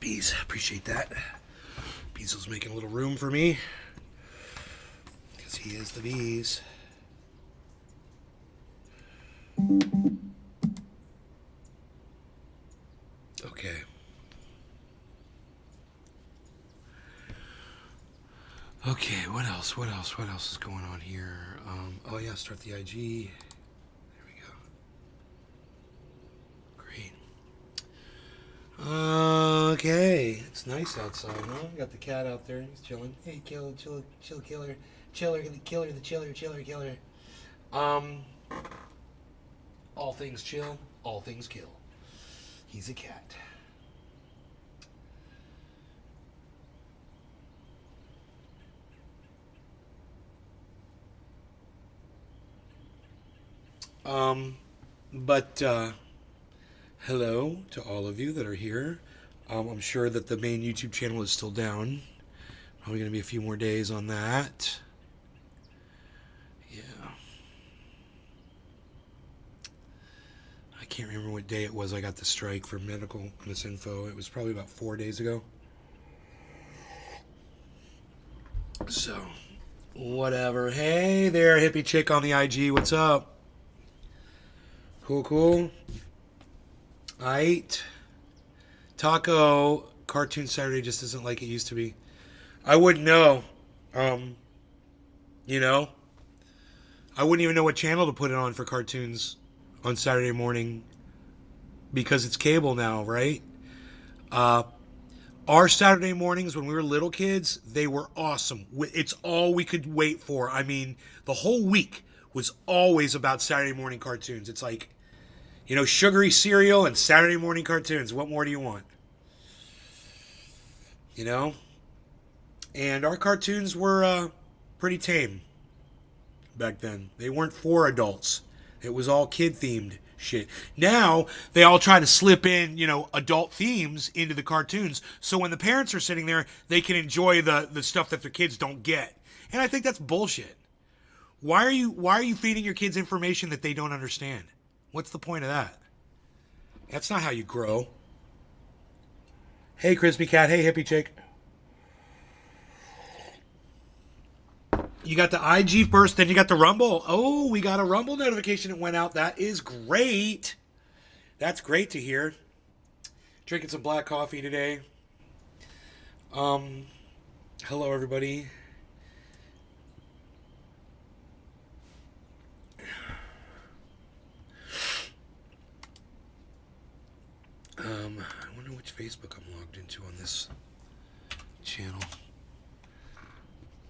bees. Appreciate that. Beezel's making a little room for me. Because he is the bees. Okay. Okay, what else? What else is going on here? Oh yeah, start the IG. There we go. Great. Okay, it's nice outside, huh? Got the cat out there. He's chilling. Hey, chill, killer. All things chill, all things kill. He's a cat. But hello to all of you that are here. I'm sure that the main YouTube channel is still down. Probably going to be a few more days on that. Yeah. I can't remember what day it was I got the strike for medical misinfo. It was probably about 4 days ago. So, whatever. Hey there, hippie chick on the IG. What's up? Cool. Aight. Taco Cartoon Saturday just isn't like it used to be. I wouldn't know. You know? I wouldn't even know what channel to put it on for cartoons on Saturday morning because it's cable now, right? Our Saturday mornings when we were little kids, they were awesome. It's all we could wait for. I mean, the whole week was always about Saturday morning cartoons. It's like, you know, sugary cereal and Saturday morning cartoons. What more do you want? You know? And our cartoons were pretty tame back then. They weren't for adults. It was all kid-themed shit. Now, they all try to slip in, you know, adult themes into the cartoons. So when the parents are sitting there, they can enjoy the stuff that their kids don't get. And I think that's bullshit. Why are you feeding your kids information that they don't understand? What's the point of that? That's not how you grow. Hey, Crispy Cat. Hey, Hippie Chick. You got the IG first, then you got the Rumble. Oh, we got a Rumble notification that went out. That is great. That's great to hear. Drinking some black coffee today. Hello, everybody. I wonder which Facebook I'm logged into on this channel.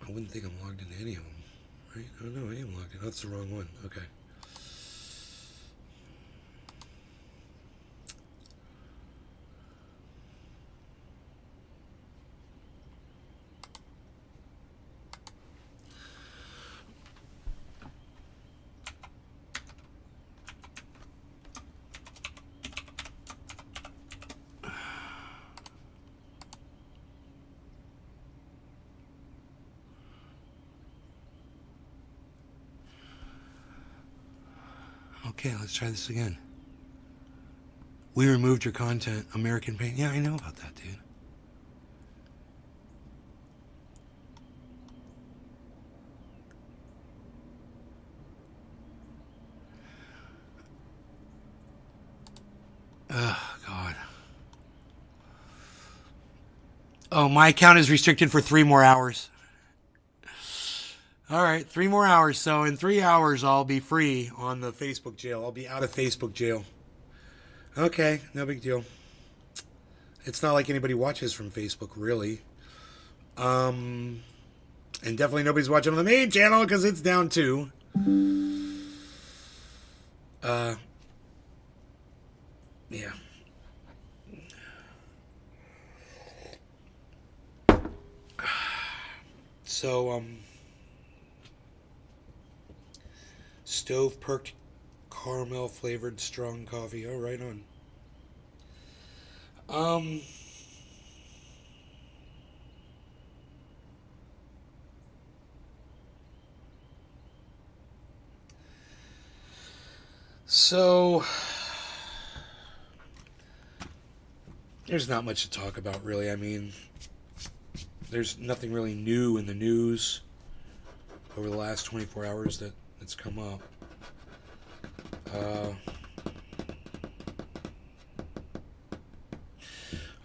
I wouldn't think I'm logged into any of them, right? Oh no, I am logged in. That's the wrong one. Okay. Okay, let's try this again. We removed your content, American Paint. Yeah, I know about that, dude. Oh, God. Oh, my account is restricted for 3 more hours. All right, 3 more hours. So in 3 hours, I'll be free on the Facebook jail. I'll be out of Facebook jail. Okay, no big deal. It's not like anybody watches from Facebook, really. And definitely nobody's watching on the main channel because it's down too. Yeah. So, stove perked caramel flavored strong coffee. Oh, right on. So There's not much to talk about, really. I mean, there's nothing really new in the news over the last 24 hours that's come up.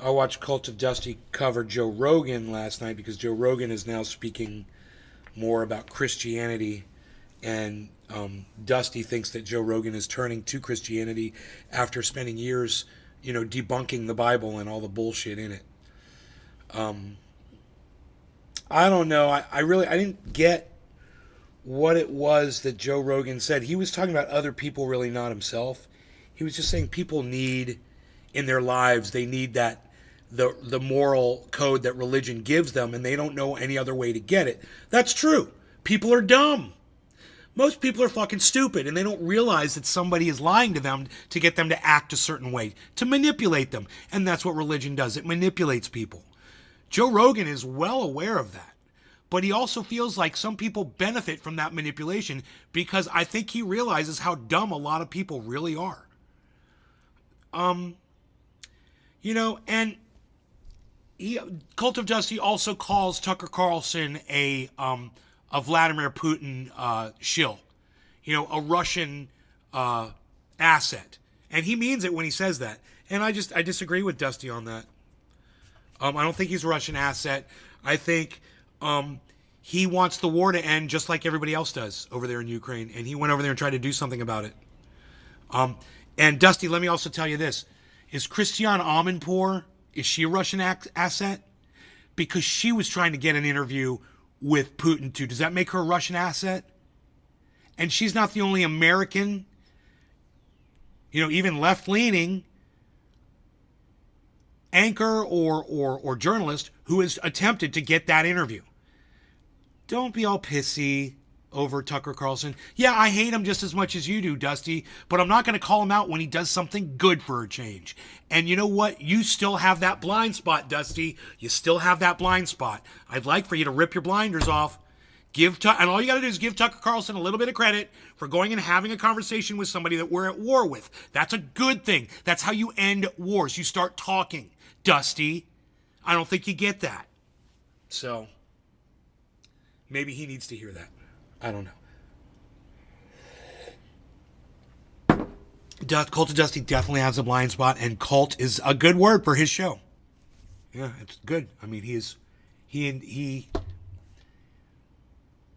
I watched Cult of Dusty cover Joe Rogan last night because Joe Rogan is now speaking more about Christianity, and Dusty thinks that Joe Rogan is turning to Christianity after spending years, debunking the Bible and all the bullshit in it. I don't know. I didn't get what it was that Joe Rogan said. He was talking about other people, really not himself. He was just saying people need in their lives, they need that the moral code that religion gives them, and they don't know any other way to get it. That's true. People are dumb. Most people are fucking stupid, and they don't realize that somebody is lying to them to get them to act a certain way, to manipulate them. And that's what religion does. It manipulates people. Joe Rogan is well aware of that. But he also feels like some people benefit from that manipulation because I think he realizes how dumb a lot of people really are. And Cult of Dusty also calls Tucker Carlson a Vladimir Putin shill, a Russian asset, and he means it when he says that. And I disagree with Dusty on that. I don't think he's a Russian asset. I think he wants the war to end just like everybody else does over there in Ukraine, and he went over there and tried to do something about it. And Dusty, let me also tell you this: is Christiane Amanpour, is she a Russian asset? Because she was trying to get an interview with Putin too. Does that make her a Russian asset? And she's not the only American, even left-leaning anchor or journalist who has attempted to get that interview. Don't be all pissy over Tucker Carlson. Yeah, I hate him just as much as you do, Dusty, but I'm not going to call him out when he does something good for a change. And you know what? You still have that blind spot, Dusty. You still have that blind spot. I'd like for you to rip your blinders off. And all you got to do is give Tucker Carlson a little bit of credit for going and having a conversation with somebody that we're at war with. That's a good thing. That's how you end wars. You start talking, Dusty. I don't think you get that. So maybe he needs to hear that. I don't know. Cult of Dusty definitely has a blind spot, and cult is a good word for his show. Yeah, it's good. I mean, he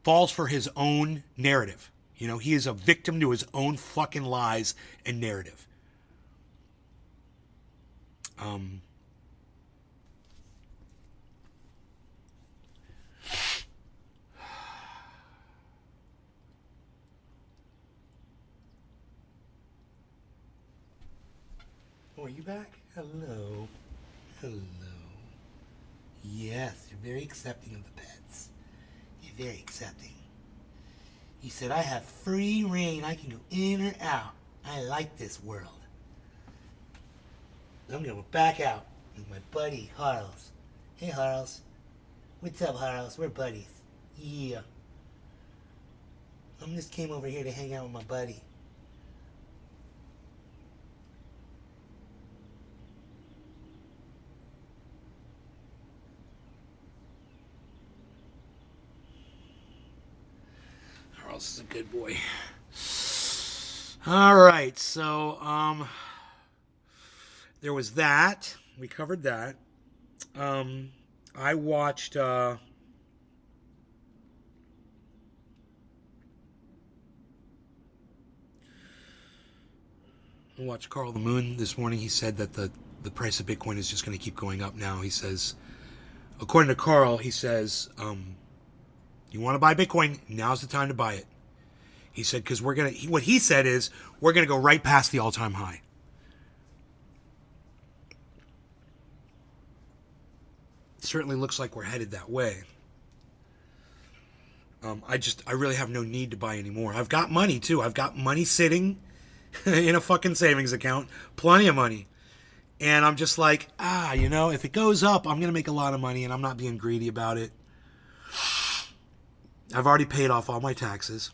falls for his own narrative. He is a victim to his own fucking lies and narrative. Oh, are you back? Hello. Hello. Yes, you're very accepting of the pets. You're very accepting. You said, I have free reign. I can go in or out. I like this world. I'm going to go back out with my buddy, Harles. Hey, Harles. What's up, Harles? We're buddies. Yeah. I just came over here to hang out with my buddy. This is a good boy. All right, so there was that. We covered that. I watched Carl the Moon this morning. He said that the price of Bitcoin is just going to keep going up now. He says, according to Carl, he says, you want to buy Bitcoin, now's the time to buy it. He said, because what he said is, we're going to go right past the all-time high. It certainly looks like we're headed that way. I really have no need to buy anymore. I've got money, too. I've got money sitting in a fucking savings account. Plenty of money. And I'm just like, if it goes up, I'm going to make a lot of money, and I'm not being greedy about it. I've already paid off all my taxes.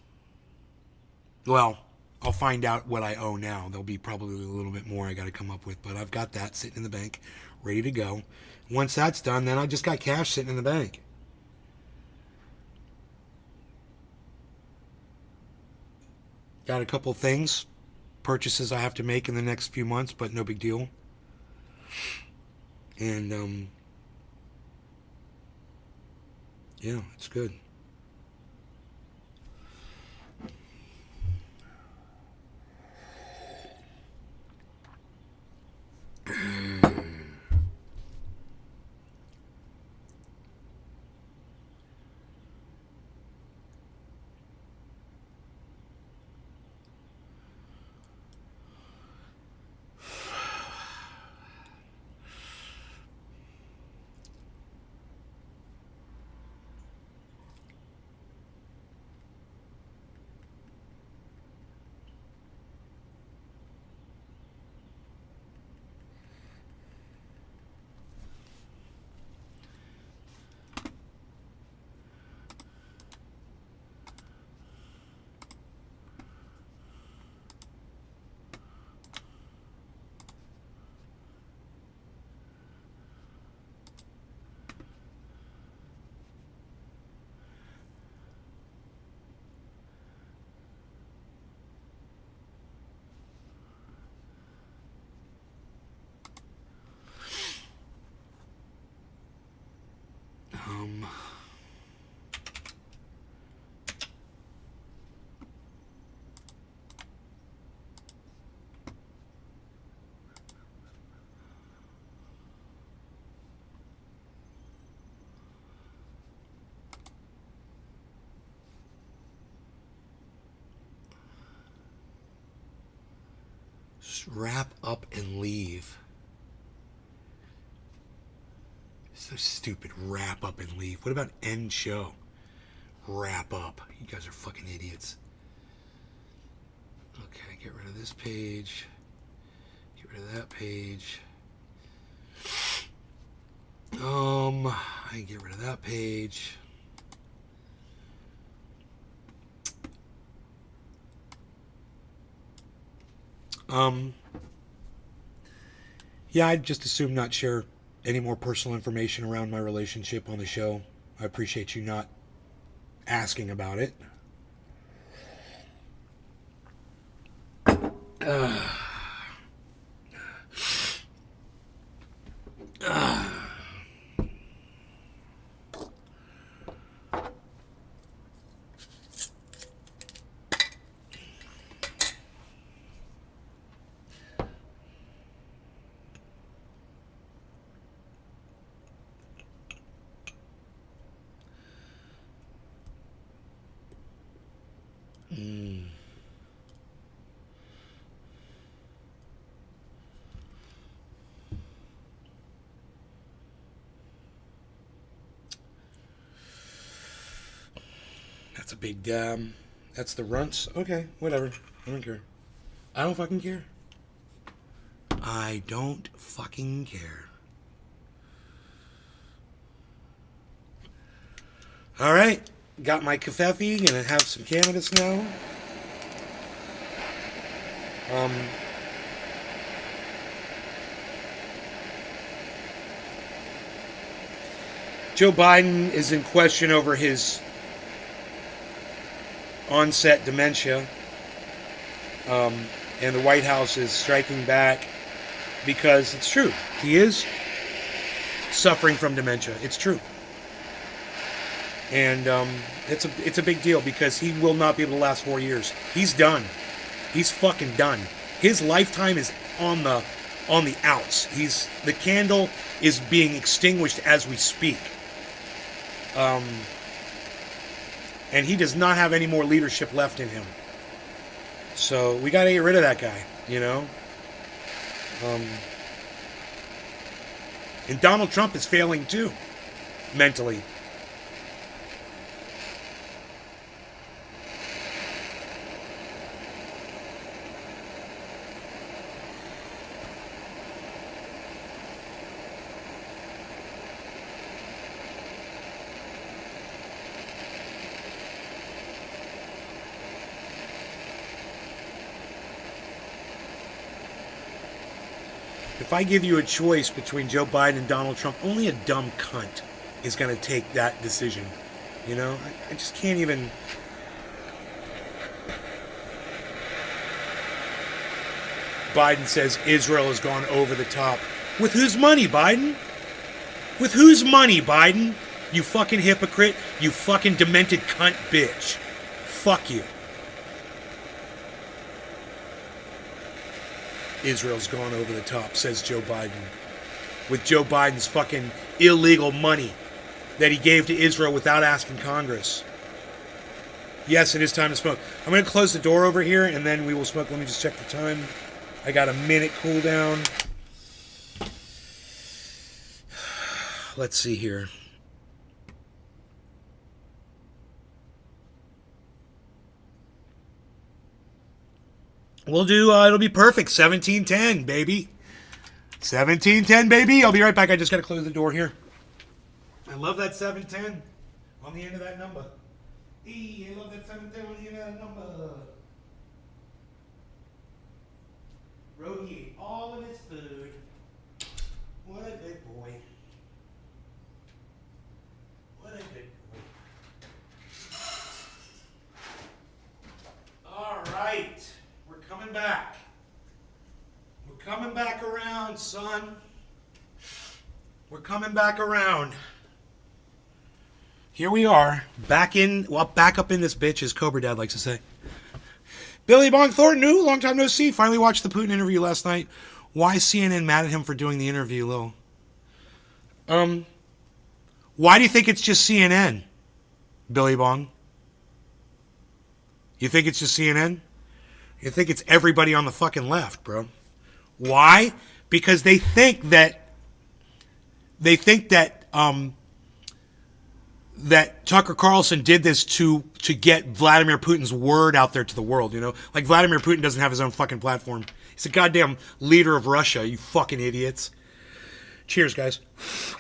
Well, I'll find out what I owe now. There'll be probably a little bit more I got to come up with, but I've got that sitting in the bank, ready to go. Once that's done, then I just got cash sitting in the bank. Got a couple things, purchases I have to make in the next few months, but no big deal. And yeah, it's good. Just wrap up and leave. So stupid. Wrap up and leave. What about end show? Wrap up. You guys are fucking idiots. Okay, get rid of this page. Get rid of that page. I can get rid of that page. Yeah, I'd just assume not share any more personal information around my relationship on the show. I appreciate you not asking about it. That's a big damn. That's the runts. Okay, whatever. I don't care. I don't fucking care. I don't fucking care. All right, got my kefefe. Gonna have some cannabis now. Joe Biden is in question over his onset dementia, and the White House is striking back because it's true. He is suffering from dementia. It's true. And it's a big deal because he will not be able to last 4 years. He's done. He's fucking done. His lifetime is on the outs. The candle is being extinguished as we speak. And he does not have any more leadership left in him. So we got to get rid of that guy, you know. And Donald Trump is failing too, mentally. If I give you a choice between Joe Biden and Donald Trump, only a dumb cunt is going to take that decision. You know? I just can't even... Biden says Israel has gone over the top. With whose money, Biden? With whose money, Biden? You fucking hypocrite. You fucking demented cunt bitch. Fuck you. Israel's gone over the top, says Joe Biden. With Joe Biden's fucking illegal money that he gave to Israel without asking Congress. Yes, it is time to smoke. I'm going to close the door over here and then we will smoke. Let me just check the time. I got a minute cooldown. Let's see here. We'll do, it'll be perfect. 17:10, baby. 17:10, baby. I'll be right back. I just got to close the door here. I love that 7:10 on the end of that number. I love that 7:10 on the end of that number. Rogi ate all of his food. What a good boy. What a good boy. All right. We're coming back. We're coming back around, son. We're coming back around. Here we are. Back up in this bitch, as Cobra Dad likes to say. Billy Bong Thornton, new, long time no see. Finally watched the Putin interview last night. Why is CNN mad at him for doing the interview, Lil? Why do you think it's just CNN, Billy Bong? You think it's just CNN? You think it's everybody on the fucking left, bro? Why? Because they think that that Tucker Carlson did this to get Vladimir Putin's word out there to the world, you know? Like, Vladimir Putin doesn't have his own fucking platform. He's a goddamn leader of Russia, you fucking idiots. Cheers, guys.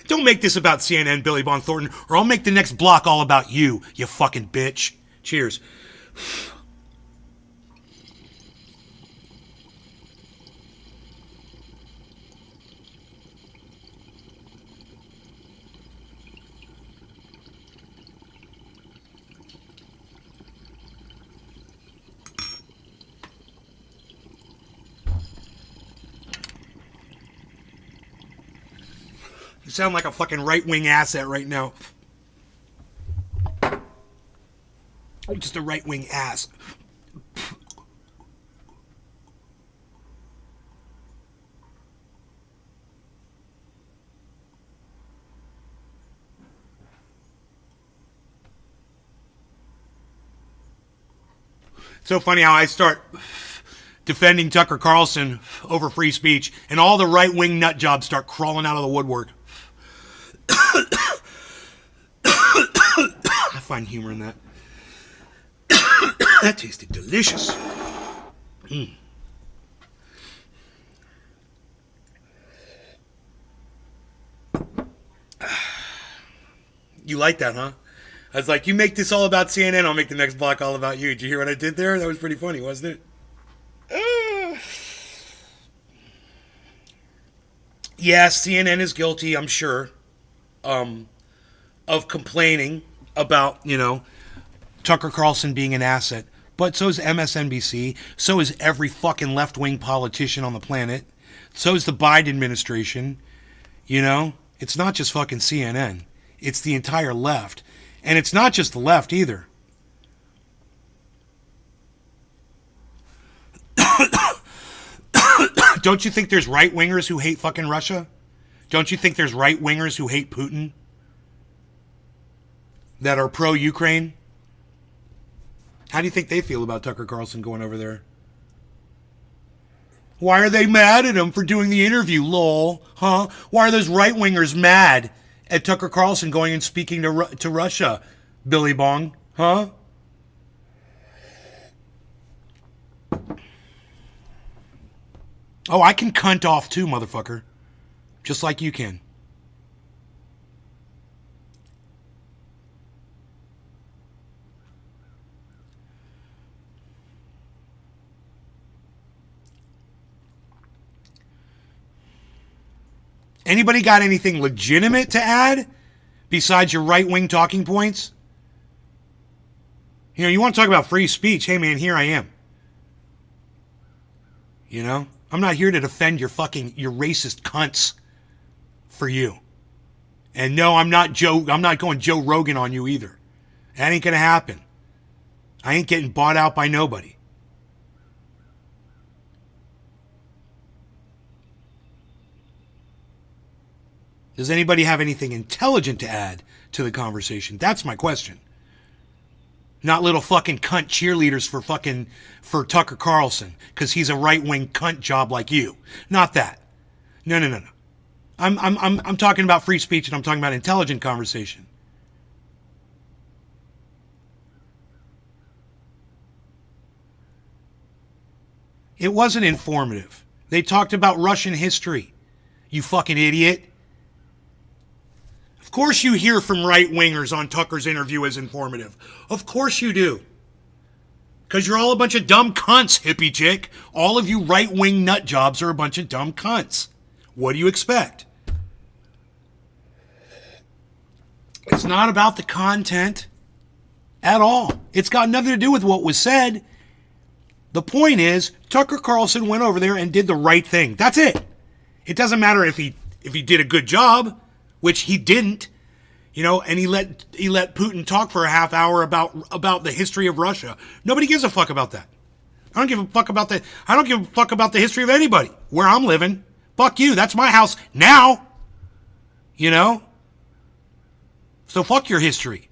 Don't make this about CNN, Billy Bong Thornton, or I'll make the next block all about you, you fucking bitch. Cheers. You sound like a fucking right-wing asset right now. Just a right-wing ass. It's so funny how I start defending Tucker Carlson over free speech, and all the right-wing nut jobs start crawling out of the woodwork. I find humor in that. That tasted delicious. You like that, huh? I was like, you make this all about CNN, I'll make the next block all about you. Did you hear what I did there? That was pretty funny, wasn't it? Yes, CNN is guilty, I'm sure, of complaining about, you know, Tucker Carlson being an asset. But so is MSNBC. So is every fucking left-wing politician on the planet. So is the Biden administration. You know? It's not just fucking CNN. It's the entire left. And it's not just the left either. Don't you think there's right-wingers who hate fucking Russia? Don't you think there's right-wingers who hate Putin? That are pro-Ukraine? How do you think they feel about Tucker Carlson going over there? Why are they mad at him for doing the interview, lol? Huh? Why are those right-wingers mad at Tucker Carlson going and speaking to Russia, Billy Bong? Huh? Oh, I can cunt off too, motherfucker. Just like you can. Anybody got anything legitimate to add besides your right-wing talking points? You know, you want to talk about free speech? Hey, man, here I am. You know? I'm not here to defend your racist cunts for you. And no, I'm not going Joe Rogan on you either. That ain't going to happen. I ain't getting bought out by nobody. Does anybody have anything intelligent to add to the conversation? That's my question. Not little fucking cunt cheerleaders for Tucker Carlson because he's a right-wing cunt job like you. Not that. No. I'm talking about free speech, and I'm talking about intelligent conversation. It wasn't informative. They talked about Russian history. You fucking idiot. Of course you hear from right-wingers on Tucker's interview as informative. Of course you do. Because you're all a bunch of dumb cunts, hippie chick. All of you right-wing nut jobs are a bunch of dumb cunts. What do you expect? It's not about the content at all. It's got nothing to do with what was said. The point is, Tucker Carlson went over there and did the right thing. That's it. It doesn't matter if he did a good job, which he didn't, you know, and he let Putin talk for a half hour about the history of Russia. Nobody gives a fuck about that. I don't give a fuck about the history of anybody where I'm living. Fuck you. That's my house now. You know? So fuck your history.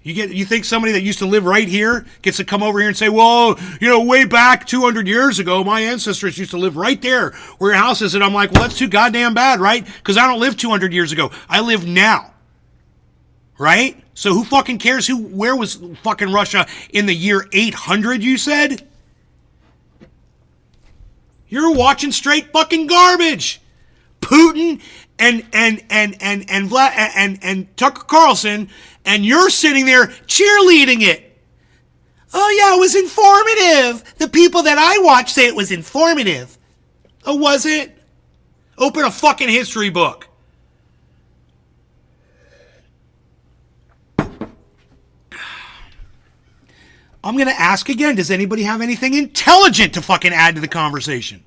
You think somebody that used to live right here gets to come over here and say, well, you know, way back 200 years ago, my ancestors used to live right there where your house is. And I'm like, well, that's too goddamn bad, right? Because I don't live 200 years ago. I live now. Right? So who fucking cares where was fucking Russia in the year 800, you said? You're watching straight fucking garbage. Putin and Tucker Carlson, and you're sitting there cheerleading it. Oh yeah, it was informative. The people that I watch say it was informative. Oh, was it? Open a fucking history book. I'm going to ask again, does anybody have anything intelligent to fucking add to the conversation?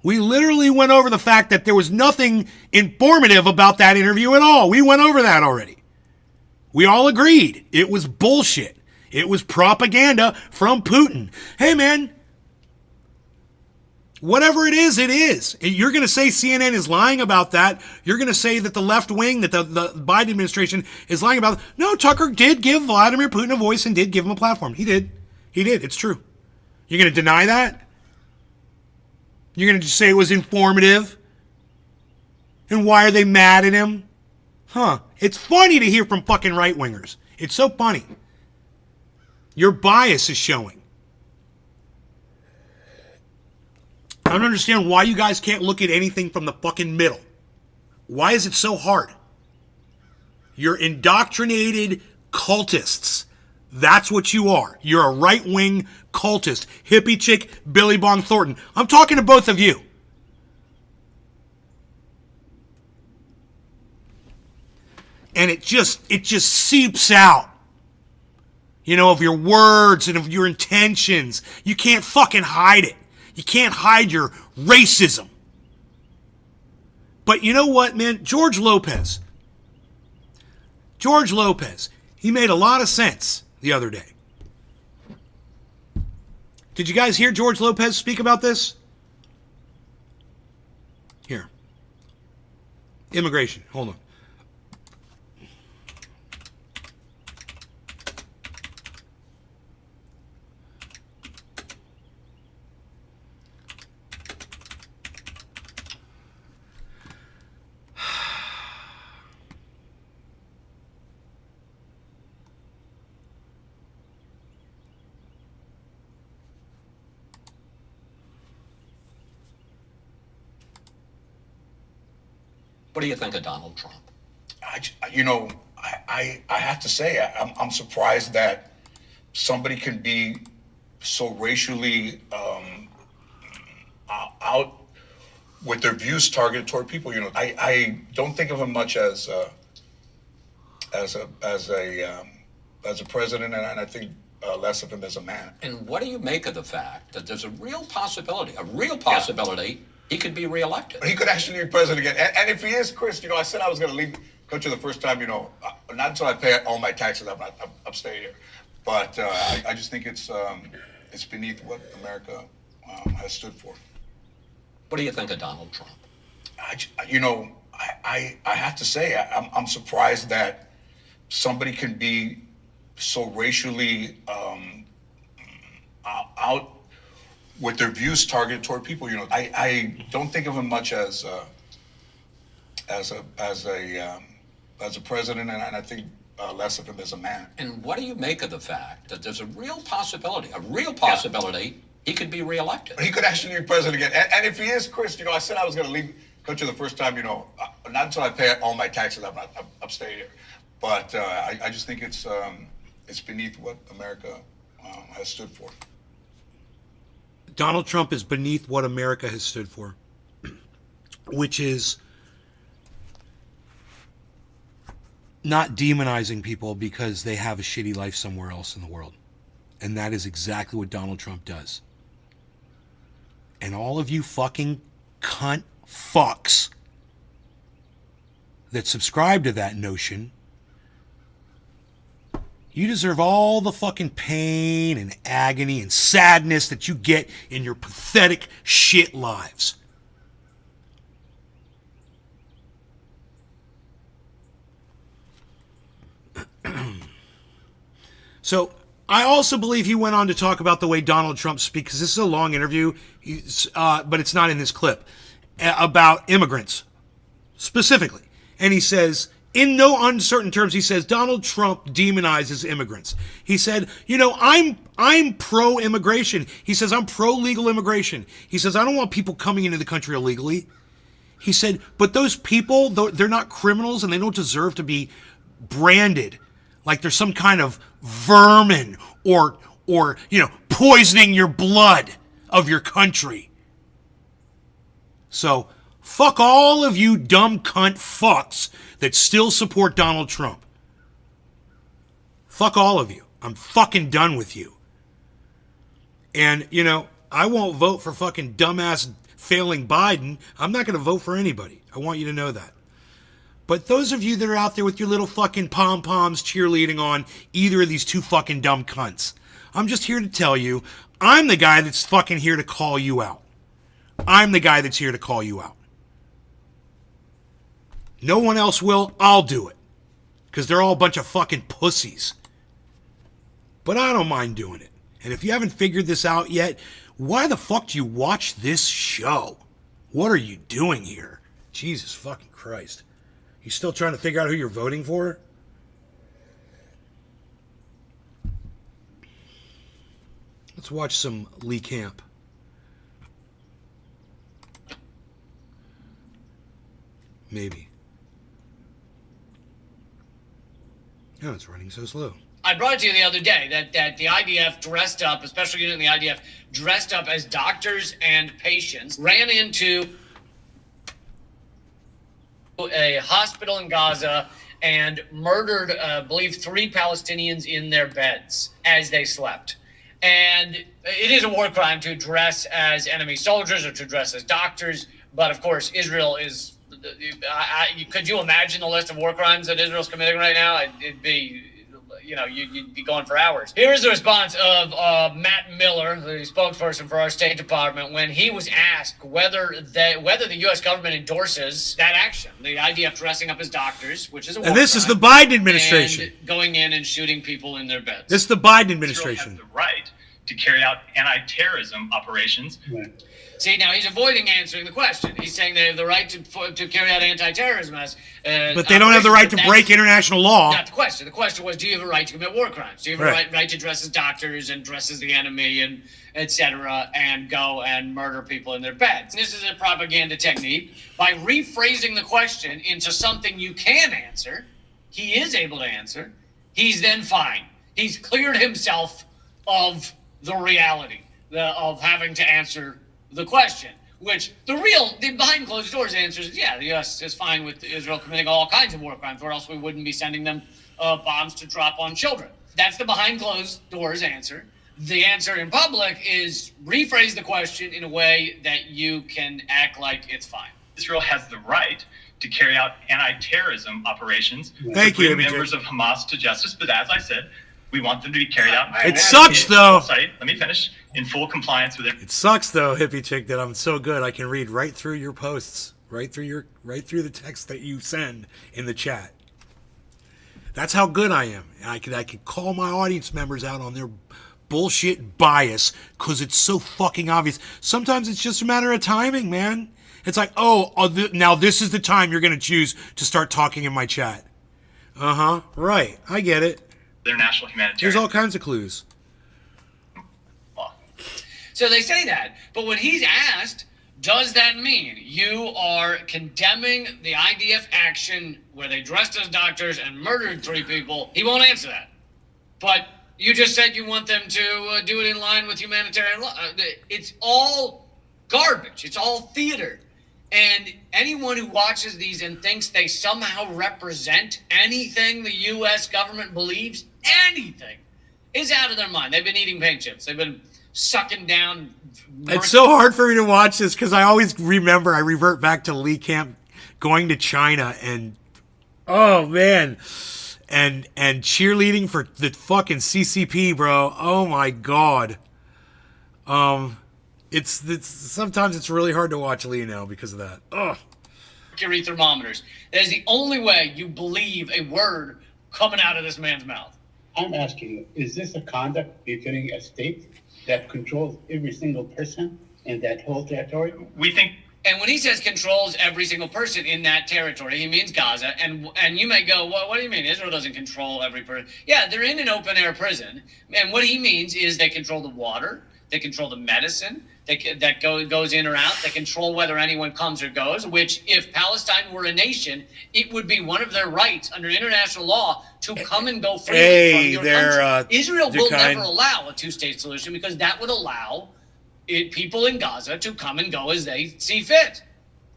We literally went over the fact that there was nothing informative about that interview at all. We went over that already. We all agreed. It was bullshit. It was propaganda from Putin. Hey, man, whatever it is, it is. You're going to say CNN is lying about that. You're going to say that the left wing, that the Biden administration is lying about it. No, Tucker did give Vladimir Putin a voice and did give him a platform. He did. He did. It's true. You're going to deny that? You're going to just say it was informative? And why are they mad at him? Huh. It's funny to hear from fucking right-wingers. It's so funny. Your bias is showing. I don't understand why you guys can't look at anything from the fucking middle. Why is it so hard? You're indoctrinated cultists. That's what you are. You're a right-wing cultist. Hippie chick, Billy Bong Thornton. I'm talking to both of you. And it just seeps out. You know, of your words and of your intentions. You can't fucking hide it. You can't hide your racism. But you know what, man? George Lopez, he made a lot of sense the other day. Did you guys hear George Lopez speak about this? Here. Immigration. Hold on. What do you think of Donald Trump? I have to say, I'm surprised that somebody can be so racially out with their views targeted toward people. I don't think of him much as a president, and I think less of him as a man. And what do you make of the fact that there's a real possibility, he could be reelected? He could actually be president again. And if he is, Chris, I said I was going to leave the country the first time, not until I pay all my taxes. I'm staying here. But I just think it's beneath what America has stood for. What do you think of Donald Trump? I have to say, I'm surprised that somebody can be so racially out with their views targeted toward people. I don't think of him much as a president, and I think less of him as a man. And what do you make of the fact that there's a real possibility, he could be reelected? He could actually be president again. And if he is, Chris, I said I was going to leave the country the first time, not until I pay all my taxes. I'm staying here. But I just think it's beneath what America has stood for. Donald Trump is beneath what America has stood for, which is not demonizing people because they have a shitty life somewhere else in the world. And that is exactly what Donald Trump does. And all of you fucking cunt fucks that subscribe to that notion, you deserve all the fucking pain and agony and sadness that you get in your pathetic shit lives. So, I also believe he went on to talk about the way Donald Trump speaks, because this is a long interview, but it's not in this clip, about immigrants, specifically. And he says, in no uncertain terms, he says, Donald Trump demonizes immigrants. He said, I'm pro-immigration. He says, I'm pro-legal immigration. He says, I don't want people coming into the country illegally. He said, but those people, they're not criminals and they don't deserve to be branded like there's some kind of vermin or poisoning your blood of your country. So, fuck all of you dumb cunt fucks that still support Donald Trump. Fuck all of you. I'm fucking done with you. And, I won't vote for fucking dumbass failing Biden. I'm not going to vote for anybody. I want you to know that. But those of you that are out there with your little fucking pom-poms cheerleading on either of these two fucking dumb cunts, I'm just here to tell you, I'm the guy that's fucking here to call you out. I'm the guy that's here to call you out. No one else will. I'll do it. Because they're all a bunch of fucking pussies. But I don't mind doing it. And if you haven't figured this out yet, why the fuck do you watch this show? What are you doing here? Jesus fucking Christ. You still trying to figure out who you're voting for? Let's watch some Lee Camp. Maybe. Oh, it's running so slow. I brought it to you the other day that the IDF dressed up, especially unit in the IDF, dressed up as doctors and patients, ran into a hospital in Gaza and murdered, I believe, 3 Palestinians in their beds as they slept. And it is a war crime to dress as enemy soldiers or to dress as doctors. But, of course, Israel is... could you imagine the list of war crimes that Israel's committing right now? It'd be... you'd be going for hours. Here's the response of Matt Miller, the spokesperson for our State Department, when he was asked whether the U.S. government endorses that action, the IDF dressing up as doctors, which is a war And this crime, is the Biden administration. and going in and shooting people in their beds. This is the Biden administration. Israel has the right to carry out anti-terrorism operations. Right. See, now he's avoiding answering the question. He's saying they have the right to carry out anti-terrorism as But they don't have the right to break international law. Not the question. The question was, do you have a right to commit war crimes? Do you have a right to dress as doctors and dress as the enemy and etc. and go and murder people in their beds? This is a propaganda technique. By rephrasing the question into something you can answer, he is able to answer. He's then fine. He's cleared himself of the reality of having to answer the question. Which the behind closed doors answer is, yeah, the U.S. is fine with Israel committing all kinds of war crimes, or else we wouldn't be sending them bombs to drop on children. That's the behind closed doors answer. The answer in public is rephrase the question in a way that you can act like it's fine. Israel has the right to carry out anti-terrorism operations Thank to you, bring MJ. members of Hamas to justice. But as I said, we want them to be carried out. It sucks, though. Sorry, let me finish. In full compliance with it. It sucks though, hippie chick, that I'm so good I can read right through your posts, right through the text that you send in the chat. That's how good I am. And I could call my audience members out on their bullshit bias because it's so fucking obvious. Sometimes it's just a matter of timing, man. It's like, now this is the time you're going to choose to start talking in my chat. Right. I get it. Their national humanitarian. There's all kinds of clues. law. So they say that. But when he's asked, does that mean you are condemning the IDF action where they dressed as doctors and murdered 3 people? He won't answer that. But you just said you want them to do it in line with humanitarian law. It's all garbage. It's all theater. And anyone who watches these and thinks they somehow represent anything the U.S. government believes, anything, is out of their mind. They've been eating paint chips. They've been sucking down. It's so hard for me to watch this because I always revert back to Lee Camp going to China and, oh man, and cheerleading for the fucking CCP, bro. Oh my God. It's sometimes it's really hard to watch Lee now because of that. Ugh. Mercury thermometers. That is the only way you believe a word coming out of this man's mouth. I'm asking you, is this a conduct befitting a state that controls every single person in that whole territory? We think. And when he says controls every single person in that territory, he means Gaza. And you may go, well, what do you mean? Israel doesn't control every person. Yeah, they're in an open-air prison. And what he means is they control the water. They control the medicine that goes in or out. They control whether anyone comes or goes, which if Palestine were a nation, it would be one of their rights under international law to come and go freely from your country. Israel will never allow a two-state solution because that would allow people in Gaza to come and go as they see fit.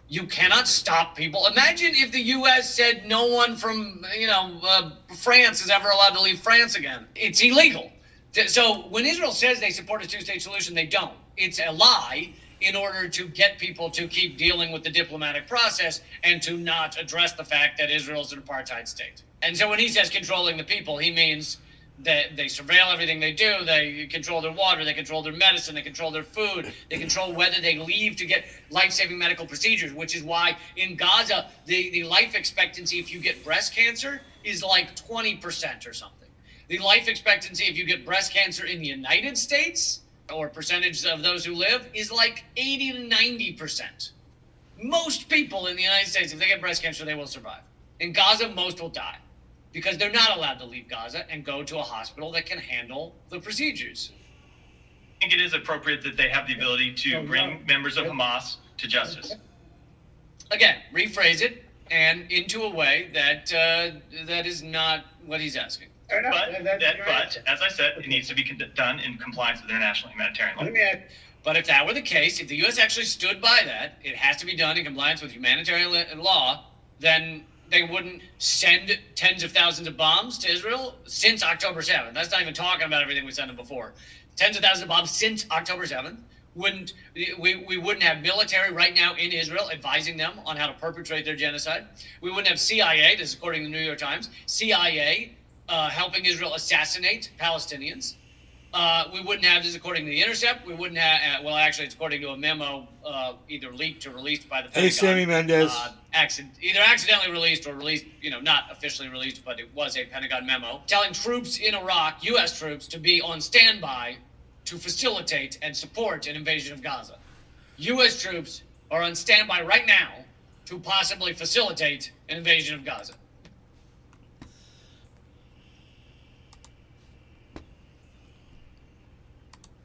You cannot stop people. Imagine if the U.S. said no one from France is ever allowed to leave France again. It's illegal. So when Israel says they support a two-state solution, they don't. It's a lie in order to get people to keep dealing with the diplomatic process and to not address the fact that Israel is an apartheid state. And so when he says controlling the people, he means that they surveil everything they do. They control their water. They control their medicine. They control their food. They control whether they leave to get life-saving medical procedures, which is why in Gaza, the life expectancy if you get breast cancer is like 20% or something. The life expectancy if you get breast cancer in the United States, or percentage of those who live, is like 80 to 90%. Most people in the United States, if they get breast cancer, they will survive. In Gaza, most will die because they're not allowed to leave Gaza and go to a hospital that can handle the procedures. I think it is appropriate that they have the ability to bring members of Hamas to justice. Again, rephrase it and into a way that that is not what he's asking. But as I said, it needs to be done in compliance with international humanitarian law. But if that were the case, if the U.S. actually stood by that, it has to be done in compliance with humanitarian law, then they wouldn't send tens of thousands of bombs to Israel since October 7th. That's not even talking about everything we sent them before. Tens of thousands of bombs since October 7th. We wouldn't have military right now in Israel advising them on how to perpetrate their genocide. We wouldn't have CIA, this is according to the New York Times, CIA helping Israel assassinate Palestinians. We wouldn't have this according to The Intercept. We wouldn't have, well, actually, it's according to a memo either leaked or released by the Pentagon. Hey, Sammy Mendez. Either accidentally released or released, not officially released, but it was a Pentagon memo telling troops in Iraq, U.S. troops, to be on standby to facilitate and support an invasion of Gaza. U.S. troops are on standby right now to possibly facilitate an invasion of Gaza.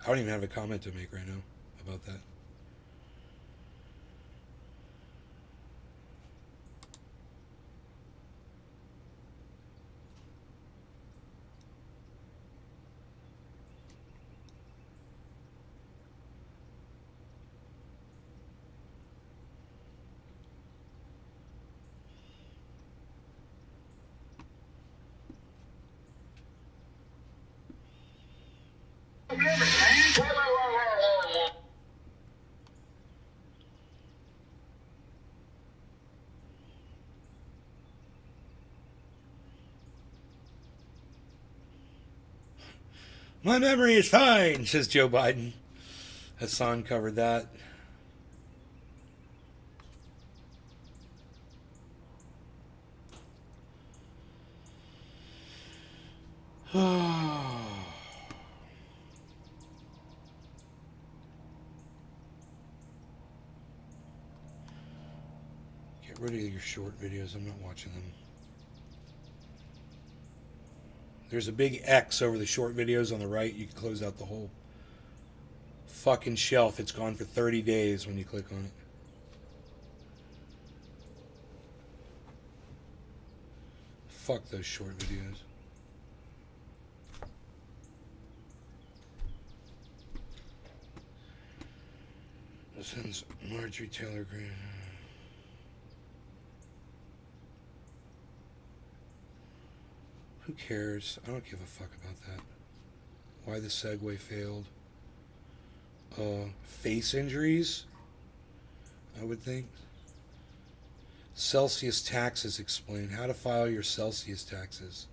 I don't even have a comment to make right now about that. My memory is fine, says Joe Biden. Hassan covered that. Get rid of your short videos. I'm not watching them. There's a big X over the short videos on the right. You can close out the whole fucking shelf. It's gone for 30 days when you click on it. Fuck those short videos. This ends Marjorie Taylor Greene. Who cares? I don't give a fuck about that. Why the Segway failed. Face injuries, I would think. Celsius taxes explained. How to file your Celsius taxes.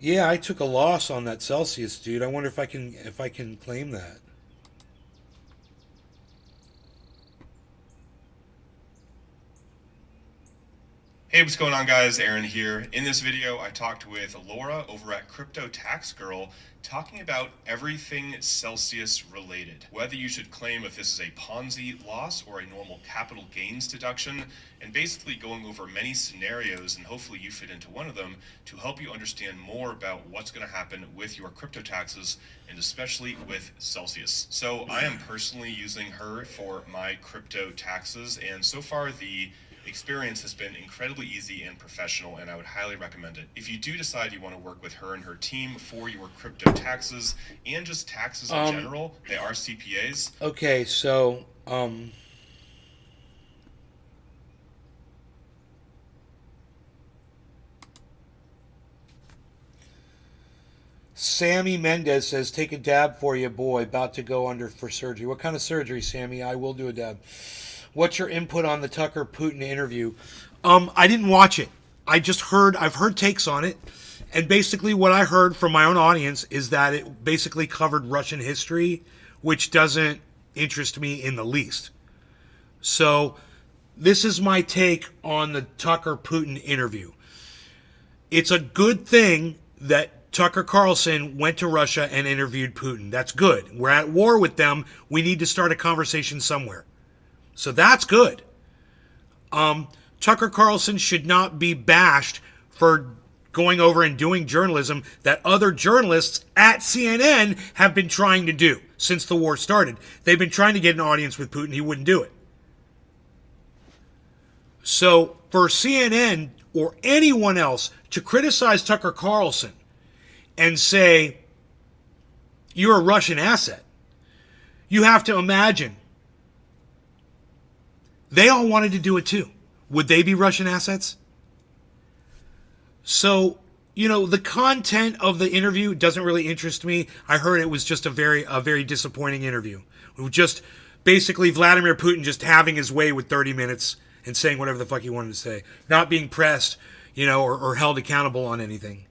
Yeah, I took a loss on that Celsius, dude. I wonder if I can claim that. Hey, what's going on, guys? Aaron here. In this video, I talked with Laura over at Crypto Tax Girl, talking about everything Celsius related. Whether you should claim if this is a Ponzi loss or a normal capital gains deduction, and basically going over many scenarios, and hopefully you fit into one of them, to help you understand more about what's going to happen with your crypto taxes, and especially with Celsius. So I am personally using her for my crypto taxes, and so far the experience has been incredibly easy and professional, and I would highly recommend it. If you do decide you want to work with her and her team for your crypto taxes and just taxes in general, they are CPAs. Okay, so Sammy Mendez says, take a dab for you, boy, about to go under for surgery. What kind of surgery, Sammy? I will do a dab. What's your input on the Tucker Putin interview? I didn't watch it. I've heard takes on it. And basically what I heard from my own audience is that it basically covered Russian history, which doesn't interest me in the least. So this is my take on the Tucker Putin interview. It's a good thing that Tucker Carlson went to Russia and interviewed Putin. That's good. We're at war with them. We need to start a conversation somewhere. So that's good. Tucker Carlson should not be bashed for going over and doing journalism that other journalists at CNN have been trying to do since the war started. They've been trying to get an audience with Putin. He wouldn't do it. So for CNN or anyone else to criticize Tucker Carlson and say, you're a Russian asset, you have to imagine they all wanted to do it too. Would they be Russian assets? So, the content of the interview doesn't really interest me. I heard it was just a very disappointing interview. It was just basically Vladimir Putin just having his way with 30 minutes and saying whatever the fuck he wanted to say. Not being pressed, or held accountable on anything.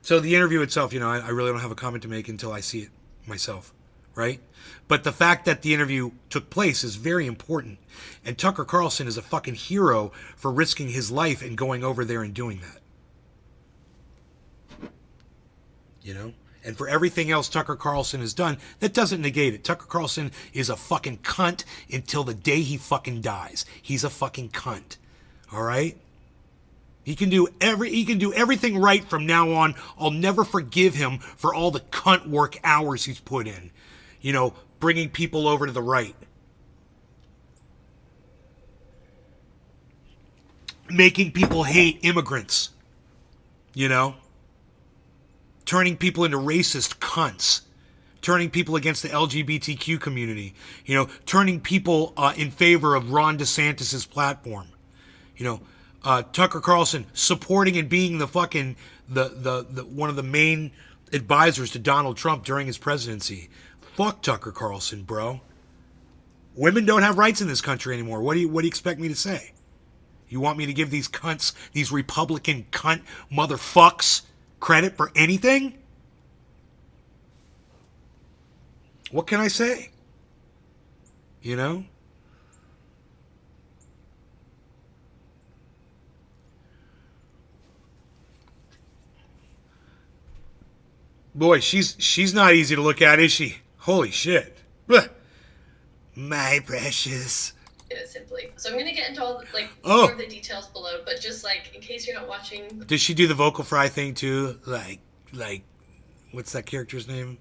So the interview itself, I really don't have a comment to make until I see it myself. Right? But the fact that the interview took place is very important. And Tucker Carlson is a fucking hero for risking his life and going over there and doing that. And for everything else Tucker Carlson has done, that doesn't negate it. Tucker Carlson is a fucking cunt until the day he fucking dies. He's a fucking cunt. All right? He can do everything right from now on. I'll never forgive him for all the cunt work hours he's put in. Bringing people over to the right. Making people hate immigrants. Turning people into racist cunts. Turning people against the LGBTQ community. Turning people in favor of Ron DeSantis' platform. Tucker Carlson supporting and being the fucking the one of the main advisors to Donald Trump during his presidency. Fuck Tucker Carlson, bro. Women don't have rights in this country anymore. What do you expect me to say? You want me to give these cunts, these Republican cunt motherfucks, credit for anything? What can I say? You know? Boy, she's not easy to look at, is she? Holy shit. Blech. My precious. It simply. So I'm gonna get into all the, like Oh. more of the details below, but just like in case you're not watching Does she do the vocal fry thing too? Like, what's that character's name?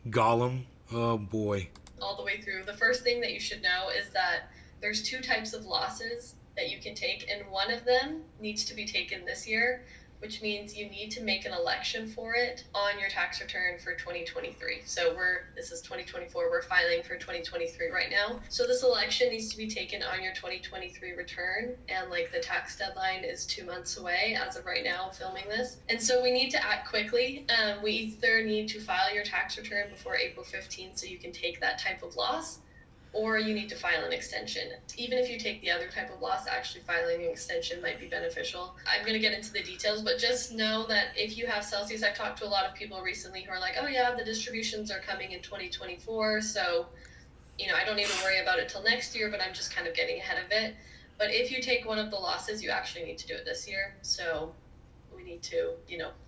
Gollum. Oh boy. all the way through, the first thing that you should know is that there's 2 types of losses that you can take, and one of them needs to be taken this year, which means you need to make an election for it on your tax return for 2023. So this is 2024, we're filing for 2023 right now. So this election needs to be taken on your 2023 return, and like the tax deadline is 2 months away as of right now filming this. And so we need to act quickly. We either need to file your tax return before April 15th so you can take that type of loss, or you need to file an extension. Even if you take the other type of loss, actually filing an extension might be beneficial. I'm going to get into the details, but just know that if you have Celsius, I've talked to a lot of people recently who are like, oh yeah, the distributions are coming in 2024, so I don't need to worry about it till next year, but I'm just kind of getting ahead of it. But if you take one of the losses, you actually need to do it this year. So we need to,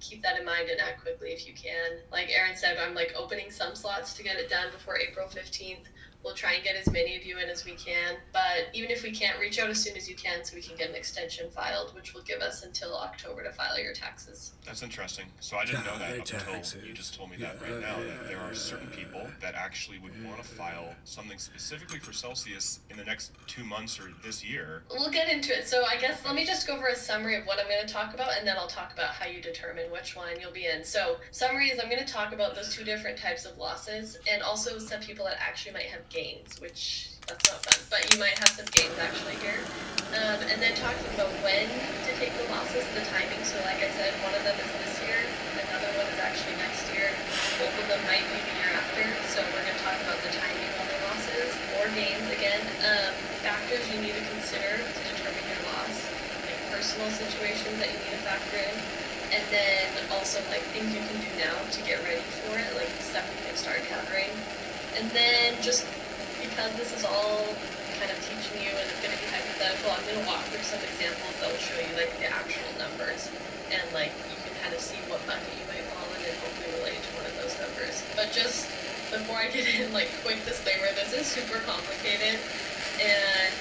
keep that in mind and act quickly if you can. Like Aaron said, I'm like opening some slots to get it done before April 15th. We'll try and get as many of you in as we can, but even if we can't, reach out as soon as you can so we can get an extension filed, which will give us until October to file your taxes. That's interesting. So I didn't know that up until you just told me that right now, that there are certain people that actually would want to file something specifically for Celsius in the next 2 months or this year. We'll get into it. So I guess let me just go over a summary of what I'm going to talk about, and then I'll talk about how you determine which one you'll be in. So summary is I'm going to talk about those 2 different types of losses, and also some people that actually might have gains, which that's not fun, but you might have some gains actually here. And then talking about when to take the losses, the timing. So like I said, one of them is this year, another one is actually next year. Both of them might be the year after. So we're going to talk about the timing on the losses or gains again. Factors you need to consider to determine your loss, like personal situations that you need to factor in. And then also like things you can do now to get ready for it, like stuff you can start gathering. And then just because this is all kind of teaching you and it's going to be hypothetical, I'm going to walk through some examples that will show you like the actual numbers, and like you can kind of see what bucket you might fall in and hopefully relate to one of those numbers. But just before I get in, like quick disclaimer, this is super complicated, and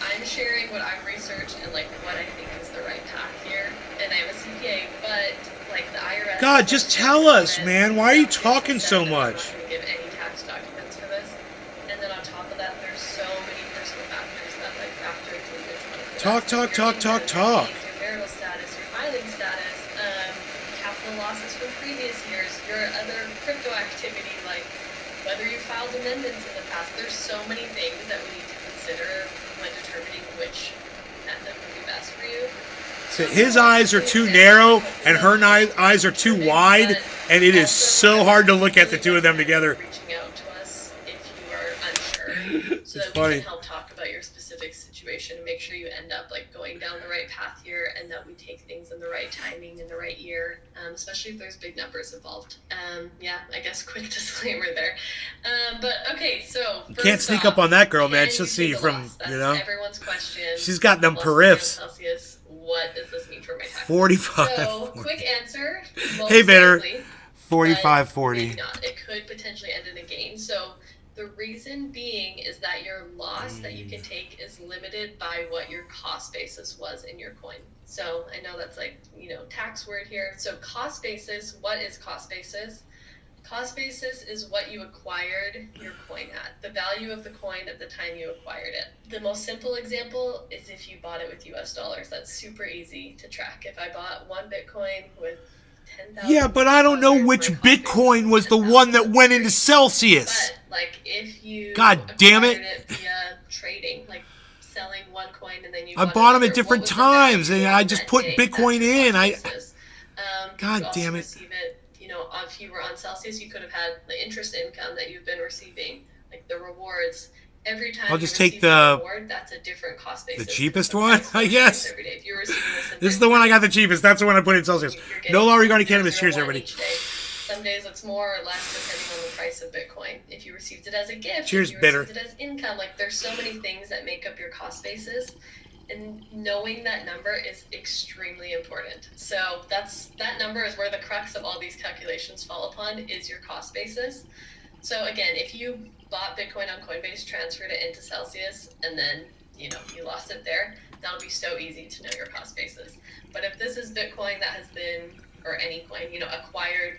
I'm sharing what I've researched and like what I think is the right path here. And I'm a CPA, but like the IRS. God, just tell us, man. Why are you talking so much? I'm not going to give any tax documents for this. And then on top of that, there's so many personal factors that like factor into which one of the Talk. Your marital status, your filing status, capital losses from previous years, your other crypto activity, like whether you filed amendments in the past. There's so many things that we need to consider when determining which method would be best for you. So his eyes are too narrow and her eyes are too wide, and it is so hard to look at the 2 of them together. Reaching out to us if you are unsure, so that we can help talk about your specific situation and make sure you end up like going down the right path here, and that we take things in the right timing in the right year, especially if there's big numbers involved. I guess quick disclaimer there. But okay, so You can't sneak up on that girl, man. She'll see you from, everyone's question. She's got them periffs. Celsius. What does this mean for my taxes? 45. So, quick answer. Hey, Bitter. Likely, 45-40. maybe not. It could potentially end in a gain. So the reason being is that your loss that you can take is limited by what your cost basis was in your coin. So I know that's like, tax word here. So cost basis, what is cost basis? Cost basis is what you acquired your coin at, the value of the coin at the time you acquired it. The most simple example is if you bought it with US dollars. That's super easy to track. If I bought 1 Bitcoin with 10,000. Yeah, but I don't know which Bitcoin was the one that went into Celsius. But like if you God damn it. acquired via trading, like selling 1 coin and then you I bought them at different times, and I just put Bitcoin in. God damn it. Receive it, if you were on Celsius, you could have had the interest income that you've been receiving. Like like the rewards, every time I'll you just receive take a the reward, that's a different cost basis. cheapest The one, price I fluctuates guess. every day. If you're receiving this, This is the one I got the cheapest. That's the one I put in Celsius. You're getting No law regarding cannabis. 0.001 Cheers, everybody. each day. Some days it's more or less depending on the price of Bitcoin. If you received it as a gift, Cheers, if you bitter. received it as income, like there's so many things that make up your cost basis. And knowing that number is extremely important. So that number is where the crux of all these calculations fall upon, is your cost basis. So again, if you bought Bitcoin on Coinbase, transferred it into Celsius, and then you lost it there, that'll be so easy to know your cost basis. But if this is Bitcoin that has been, or any coin, acquired,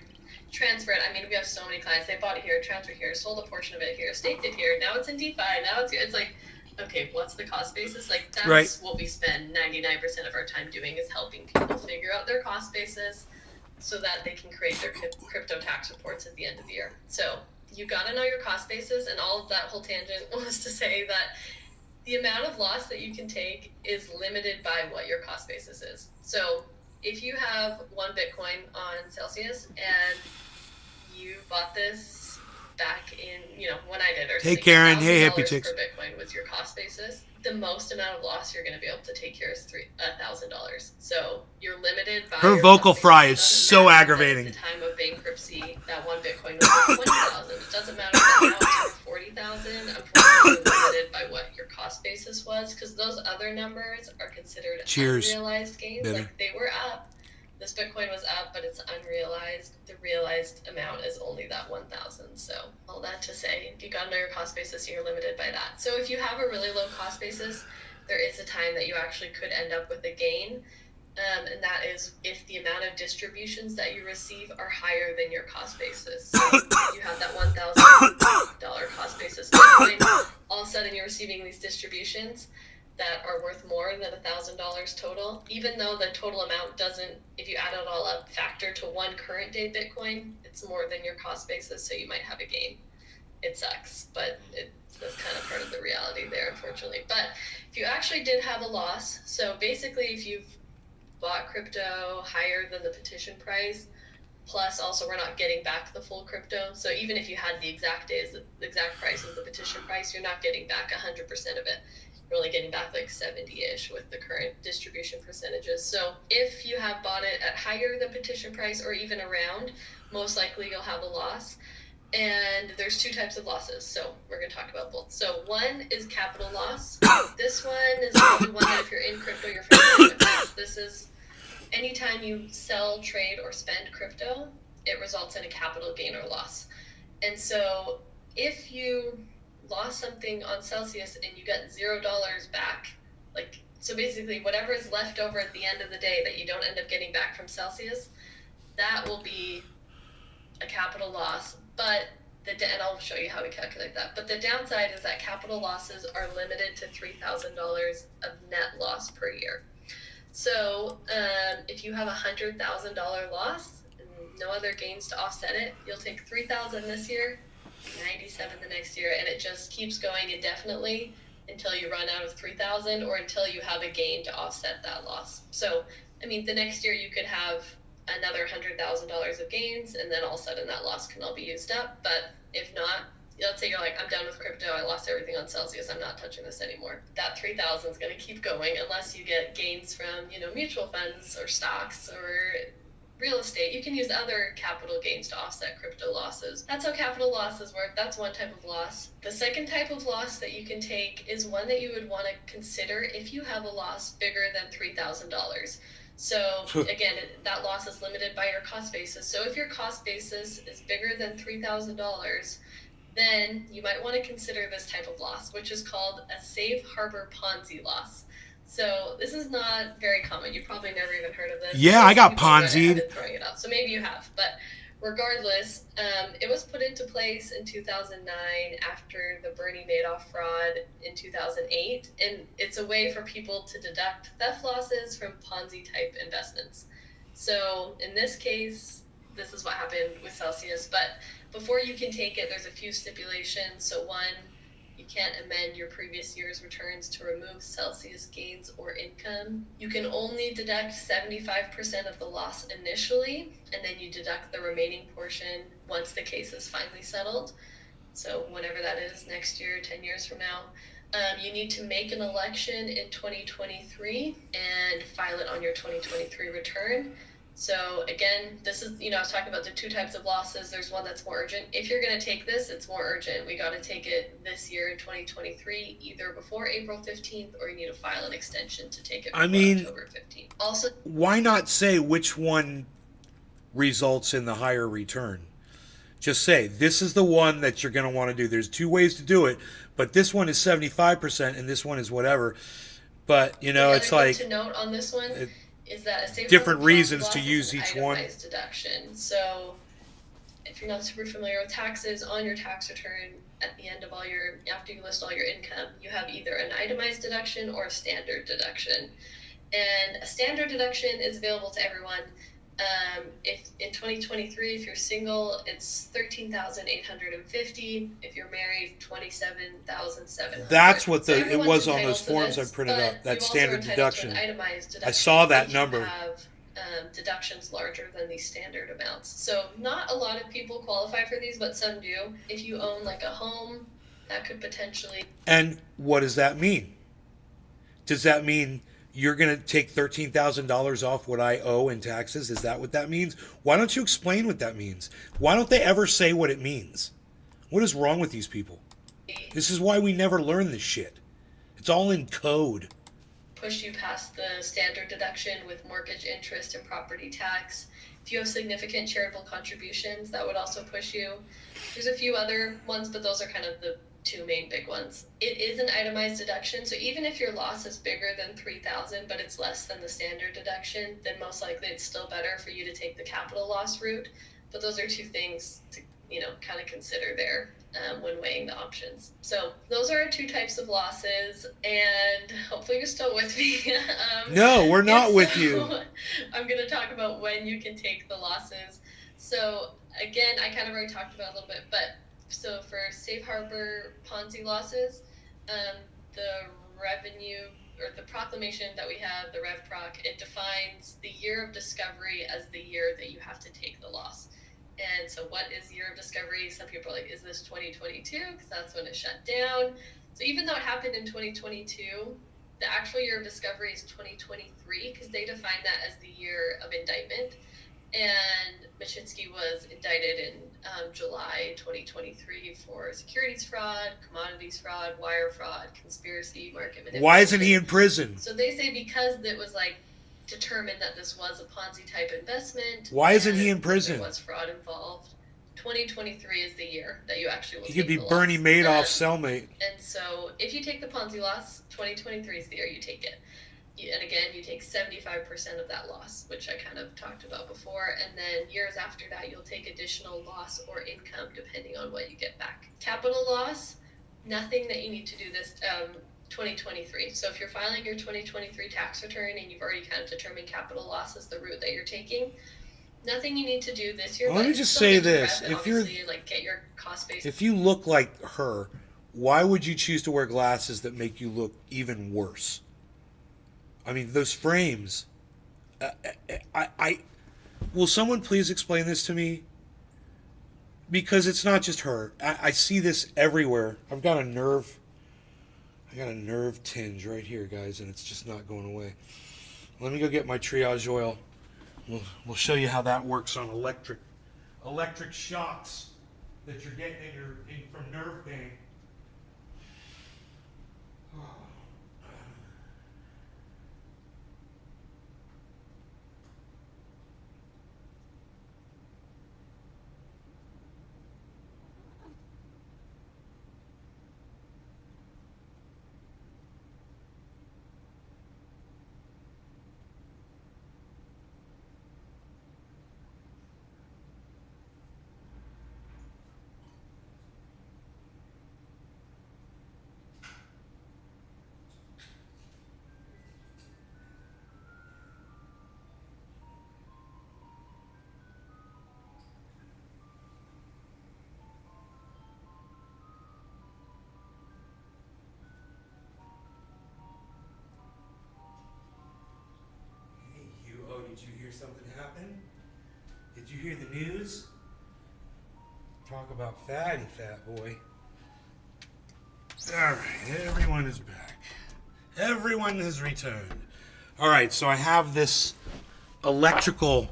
transferred. I mean, we have so many clients. They bought it here, transferred here, sold a portion of it here, staked it here. Now it's in DeFi. Now it's like, okay, what's the cost basis? Like that's right. What we spend 99% of our time doing, is helping people figure out their cost basis so that they can create their crypto tax reports at the end of the year. So you got to know your cost basis, and all of that whole tangent was to say that the amount of loss that you can take is limited by what your cost basis is. So if you have 1 Bitcoin on Celsius and you bought this back in, when I did, or hey Karen, hey $1,000 Happy Chicks. per Bitcoin was your cost basis, the most amount of loss you're going to be able to take here is $1,000. So you're limited by her your vocal cost fry basis. is It doesn't so matter that aggravating. At the time of bankruptcy, that 1 Bitcoin was 20,000. It doesn't matter if now it's worth 40,000. Unfortunately, limited by what your cost basis was, because those other numbers are considered Cheers. unrealized gains. Bitter. Like they were up. This Bitcoin was up, but it's unrealized. The realized amount is only that 1,000. So all that to say, you gotta know your cost basis, you're limited by that. So if you have a really low cost basis, there is a time that you actually could end up with a gain. And that is if the amount of distributions that you receive are higher than your cost basis. So if you have that $1,000 cost basis Bitcoin, all of a sudden you're receiving these distributions that are worth more than $1,000 total, even though the total amount doesn't, if you add it all up, factor to 1 current day Bitcoin, it's more than your cost basis, so you might have a gain. It sucks, but that's kind of part of the reality there, unfortunately. But if you actually did have a loss, so basically if you've bought crypto higher than the petition price, plus also we're not getting back the full crypto, so even if you had the exact price as the petition price, you're not getting back 100% of it. You're only getting back like 70-ish with the current distribution percentages. So if you have bought it at higher than petition price, or even around, most likely you'll have a loss. And there's 2 types of losses, so we're going to talk about both. So one is capital loss. This one is probably one that if you're in crypto, you're familiar with. This is anytime you sell, trade, or spend crypto, it results in a capital gain or loss. And so if you lost something on Celsius and you got $0 back, so basically whatever is left over at the end of the day that you don't end up getting back from Celsius, that will be a capital loss. But and I'll show you how we calculate that. But the downside is that capital losses are limited to $3,000 of net loss per year. So if you have a $100,000 loss and no other gains to offset it, you'll take $3,000 this year, 97 the next year, and it just keeps going indefinitely until you run out of 3,000 or until you have a gain to offset that loss. So, I mean, the next year you could have another $100,000 of gains, and then all of a sudden that loss can all be used up. But if not, let's say you're like, I'm done with crypto, I lost everything on Celsius, I'm not touching this anymore. That 3,000 is going to keep going unless you get gains from, mutual funds or stocks or real estate. You can use other capital gains to offset crypto losses. That's how capital losses work. That's one type of loss. The second type of loss that you can take is one that you would want to consider if you have a loss bigger than $3,000. So again, that loss is limited by your cost basis. So if your cost basis is bigger than $3,000, then you might want to consider this type of loss, which is called a safe harbor Ponzi loss. So this is not very common. You probably never even heard of this. Yeah, I got People that have Ponzi'd. been throwing it out. So maybe you have, but regardless, it was put into place in 2009 after the Bernie Madoff fraud in 2008, and it's a way for people to deduct theft losses from Ponzi-type investments. So in this case, this is what happened with Celsius, but before you can take it, there's a few stipulations. So one, you can't amend your previous year's returns to remove Celsius gains or income. You can only deduct 75% of the loss initially, and then you deduct the remaining portion once the case is finally settled. So whenever that is, next year, 10 years from now, you need to make an election in 2023 and file it on your 2023 return. So again, this is, I was talking about the two types of losses. There's one that's more urgent. If you're going to take this, it's more urgent. We got to take it this year in 2023, either before April 15th, or you need to file an extension to take it before October 15th. Also, why not say which one results in the higher return? Just say, this is the one that you're going to want to do. There's two ways to do it, but this one is 75% and this one is whatever. But, it's like... to note on this one is that a safe different harbor reasons loss to is use an each one. itemized deduction. So if you're not super familiar with taxes, on your tax return, at the end of after you list all your income, you have either an itemized deduction or a standard deduction. And a standard deduction is available to everyone. If in 2023, if you're single, it's $13,850. If you're married, $27,700. That's what So it was on entitled those to forms this, I printed but out, that you also standard are entitled deduction. to an itemized deduction. I saw that if you number. have deductions larger than these standard amounts. So not a lot of people qualify for these, but some do. If you own like a home, that could potentially... And what does that mean? Does that mean you're going to take $13,000 off what I owe in taxes? Is that what that means? Why don't you explain what that means? Why don't they ever say what it means? What is wrong with these people? This is why we never learn this shit. It's all in code. Push you past the standard deduction with mortgage interest and property tax. If you have significant charitable contributions, that would also push you. There's a few other ones, but those are kind of the two main big ones. It is an itemized deduction, so even if your loss is bigger than $3,000, but it's less than the standard deduction, then most likely it's still better for you to take the capital loss route. But those are two things to kind of consider there when weighing the options. So those are our two types of losses, and hopefully you're still with me. No, we're not with you. I'm going to talk about when you can take the losses. So again, I kind of already talked about it a little bit, but so for safe harbor Ponzi losses, the revenue or the proclamation that we have, the RevProc, it defines the year of discovery as the year that you have to take the loss. And so what is year of discovery? Some people are like, is this 2022? Because that's when it shut down. So even though it happened in 2022, the actual year of discovery is 2023 because they define that as the year of indictment. And Machinsky was indicted in July 2023 for securities fraud, commodities fraud, wire fraud, conspiracy, market manipulation. Why isn't he in prison? So they say because it was determined that this was a Ponzi type investment. Why isn't he in prison? There was fraud involved. 2023 is the year that you actually will He take could be the Bernie loss. Madoff's cellmate. And so if you take the Ponzi loss, 2023 is the year you take it. And again, you take 75% of that loss, which I kind of talked about before. And then years after that, you'll take additional loss or income depending on what you get back. Capital loss, nothing that you need to do this 2023. So if you're filing your 2023 tax return and you've already kind of determined capital loss as the route that you're taking, nothing you need to do this year. Well, let me just say this: if you're get your cost base. If you look like her, why would you choose to wear glasses that make you look even worse? I mean, those frames. Will someone please explain this to me? Because it's not just her. I see this everywhere. I got a nerve tinge right here, guys, and it's just not going away. Let me go get my triage oil. We'll show you how that works on electric shocks that you're getting from nerve pain. Did you hear something happen? Did you hear the news? Talk about fatty fat boy. All right, everyone is back. Everyone has returned. All right, so I have this electrical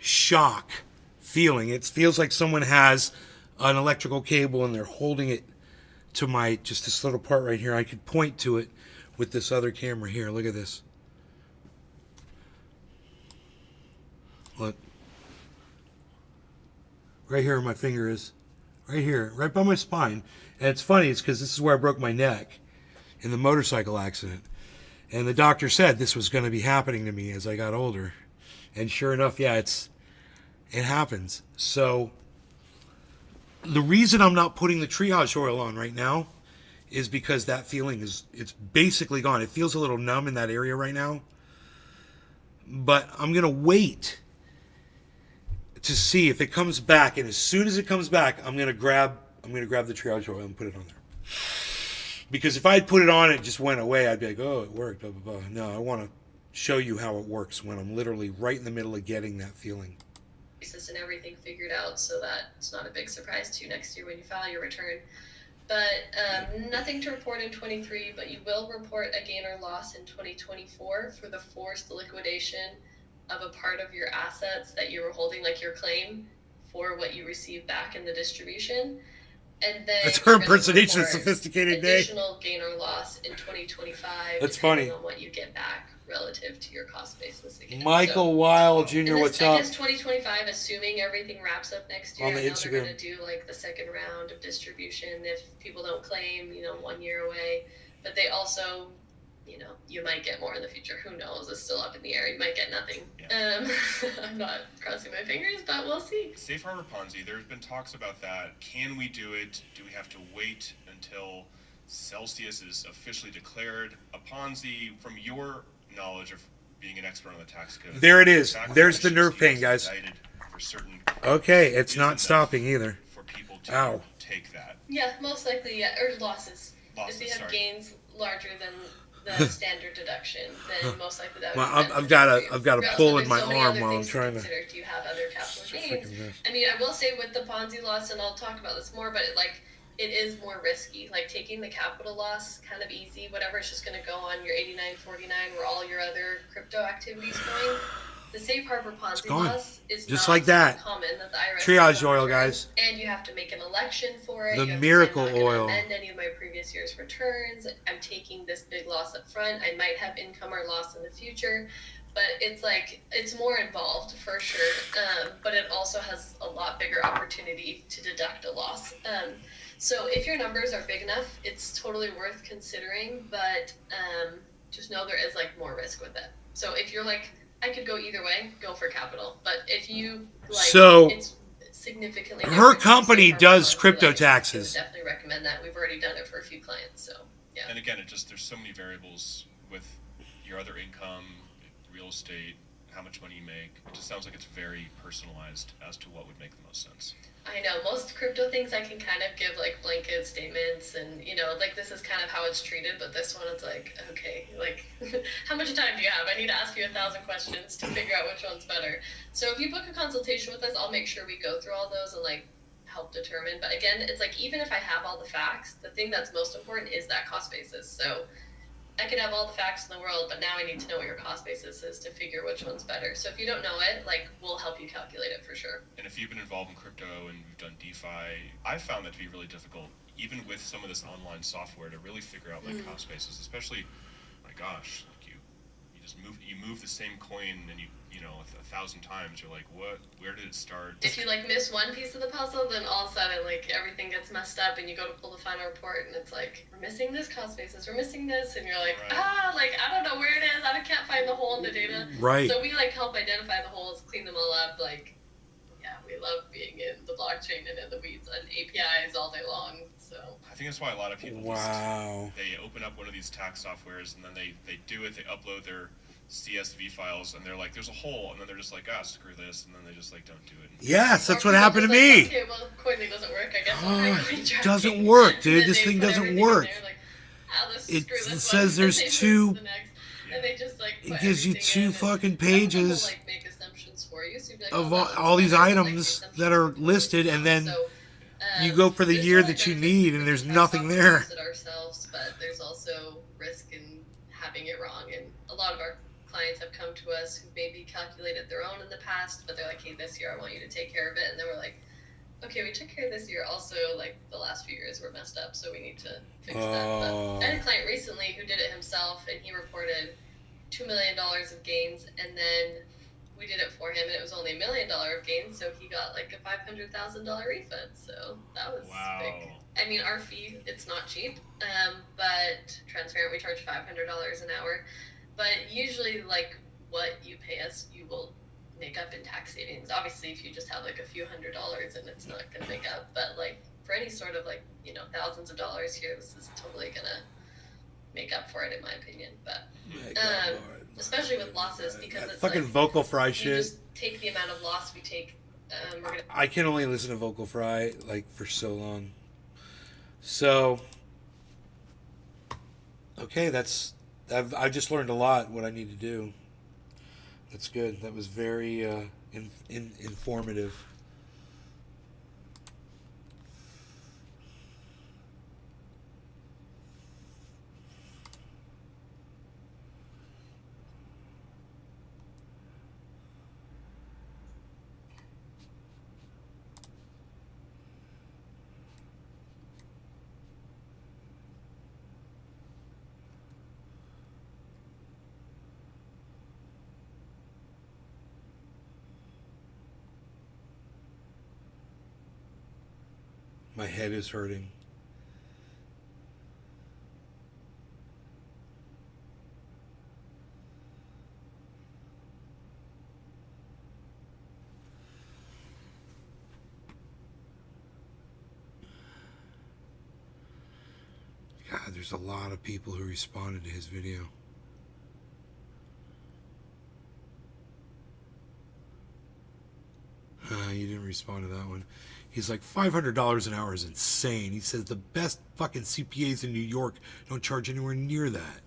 shock feeling. It feels like someone has an electrical cable and they're holding it to my, just this little part right here. I could point to it with this other camera here. Look at this. Look. Right here where my finger is. Right here, right by my spine. And it's funny, it's because this is where I broke my neck in the motorcycle accident. And the doctor said this was going to be happening to me as I got older. And sure enough, yeah, it happens. So the reason I'm not putting the triage oil on right now is because that feeling it's basically gone. It feels a little numb in that area right now. But I'm going to wait to see if it comes back, and as soon as it comes back, I'm going to grab the triage oil and put it on there. Because if I had put it on and it just went away, I'd be like, oh, it worked, blah, blah, blah. No, I want to show you how it works when I'm literally right in the middle of getting that feeling. And everything figured out so that it's not a big surprise to you next year when you file your return. But nothing to report in 23, but you will report a gain or loss in 2024 for the forced liquidation of a part of your assets that you were holding, like your claim for what you received back in the distribution. And then that's her impersonation of Sophisticated Day. Additional gain or loss in 2025. That's funny. On what you get back relative to your cost basis again. Michael Weil Jr., what's up? I guess 2025, assuming everything wraps up next year. On the Instagram. They're going to do like the second round of distribution if people don't claim, 1 year away. But they also, you might get more in the future. Who knows? It's still up in the air. You might get nothing. Yeah. I'm not crossing my fingers, but we'll see. Safe harbor Ponzi, there's been talks about that. Can we do it? Do we have to wait until Celsius is officially declared a Ponzi? From your knowledge of being an expert on the tax code. There it is. There's the nerve pain, guys. Okay, it's not stopping either. For people to take that. Yeah, most likely, yeah. Or losses. If you have gains larger than the standard deduction, then most likely that would be I've got a pull in my arm while I'm trying to. Do you have other capital gains? I mean, I will say with the Ponzi loss, and I'll talk about this more, but it is more risky. Like taking the capital loss, kind of easy, whatever. It's just going to go on your 8949 where all your other crypto activities going. The safe harbor Ponzi loss is just not like that. Common that the IRS triage oil, guys. And you have to make an election for it. The you miracle have to say, I'm not oil. gonna amend any of my previous year's returns. I'm taking this big loss up front. I might have income or loss in the future. But it's more involved for sure. But it also has a lot bigger opportunity to deduct a loss. So if your numbers are big enough, it's totally worth considering, but just know there is more risk with it. So if you're I could go either way, go for capital. But if you it's significantly her company does crypto taxes. I would definitely recommend that. We've already done it for a few clients, so yeah. And again, there's so many variables with your other income, real estate, how much money you make. It just sounds like it's very personalized as to what would make the most sense. I know most crypto things I can kind of give blanket statements and this is kind of how it's treated, but this one it's okay, how much time do you have? I need to ask you 1,000 questions to figure out which one's better. So if you book a consultation with us, I'll make sure we go through all those and help determine. But again, it's even if I have all the facts, the thing that's most important is that cost basis. So I could have all the facts in the world, but now I need to know what your cost basis is to figure which one's better. So if you don't know it, we'll help you calculate it for sure. And if you've been involved in crypto and you've done DeFi, I found that to be really difficult, even with some of this online software, to really figure out cost basis. Especially, my gosh, you just move the same coin and you 1,000 times. You're like, what? Where did it start? If you miss one piece of the puzzle, then all of a sudden everything gets messed up, and you go to pull the final report, and it's we're missing this cost basis, we're missing this, and you're right. I don't know where it is. I can't find the hole in the data. Right. So we help identify the holes, clean them all up. We love being in the blockchain and in the weeds and APIs all day long. So I think that's why a lot of people they open up one of these tax softwares and then they do it. They upload their CSV files and they're like, there's a hole, and then they're just like, screw this, and then they just don't do it. Yes, that's what happened to me. Okay, well, Coinly doesn't work. I guess. It doesn't work, dude. This thing doesn't work. It says there's two. And they just it gives you two fucking pages. Make assumptions for you. So you'd be like, of oh, that looks all these better than, like, the items assumption that are we put listed, and down. then So, you go for the there's year really that you benefits need, to and there's taking nothing off, we there. use it ourselves, but there's also risk in having it wrong. And a lot of our clients have come to us who maybe calculated their own in the past, but they're like, hey, this year I want you to take care of it. And then we're like, okay, we took care of this year. Also, like, the last few years were messed up, so we need to fix that. But I had a client recently who did it himself, and he reported $2 million of gains, and then we did it for him, and it was only $1 million of gains, so he got like a $500,000 refund. So that was big. I mean, our fee, it's not cheap, but transparent, we charge $500 an hour. But usually, like, what you pay us, you will make up in tax savings. Obviously, if you just have like a few $100s and it's not gonna make up, but like for any sort of, like, you know, thousands of dollars here, this is totally gonna make up for it, in my opinion. But especially with losses, because it's fucking like, Vocal Fry you shit. just take the amount of loss we take. We're gonna. I can only listen to Vocal Fry like for so long. So, okay, I've just learned a lot what I need to do. That's good. That was very informative. My head is hurting. God, there's a lot of people who responded to his video. You didn't respond to that one. He's like, $500 an hour is insane. He says the best fucking CPAs in New York don't charge anywhere near that.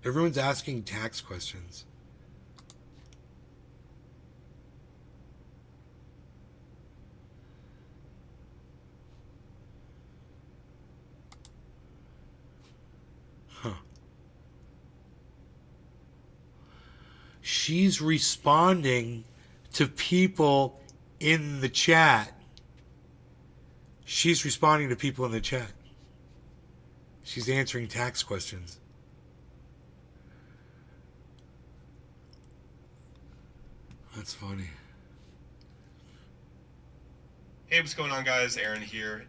Everyone's asking tax questions. Huh. She's responding to people in the chat. She's responding to people in the chat. She's answering tax questions. That's funny. Hey, what's going on, guys? Aaron here.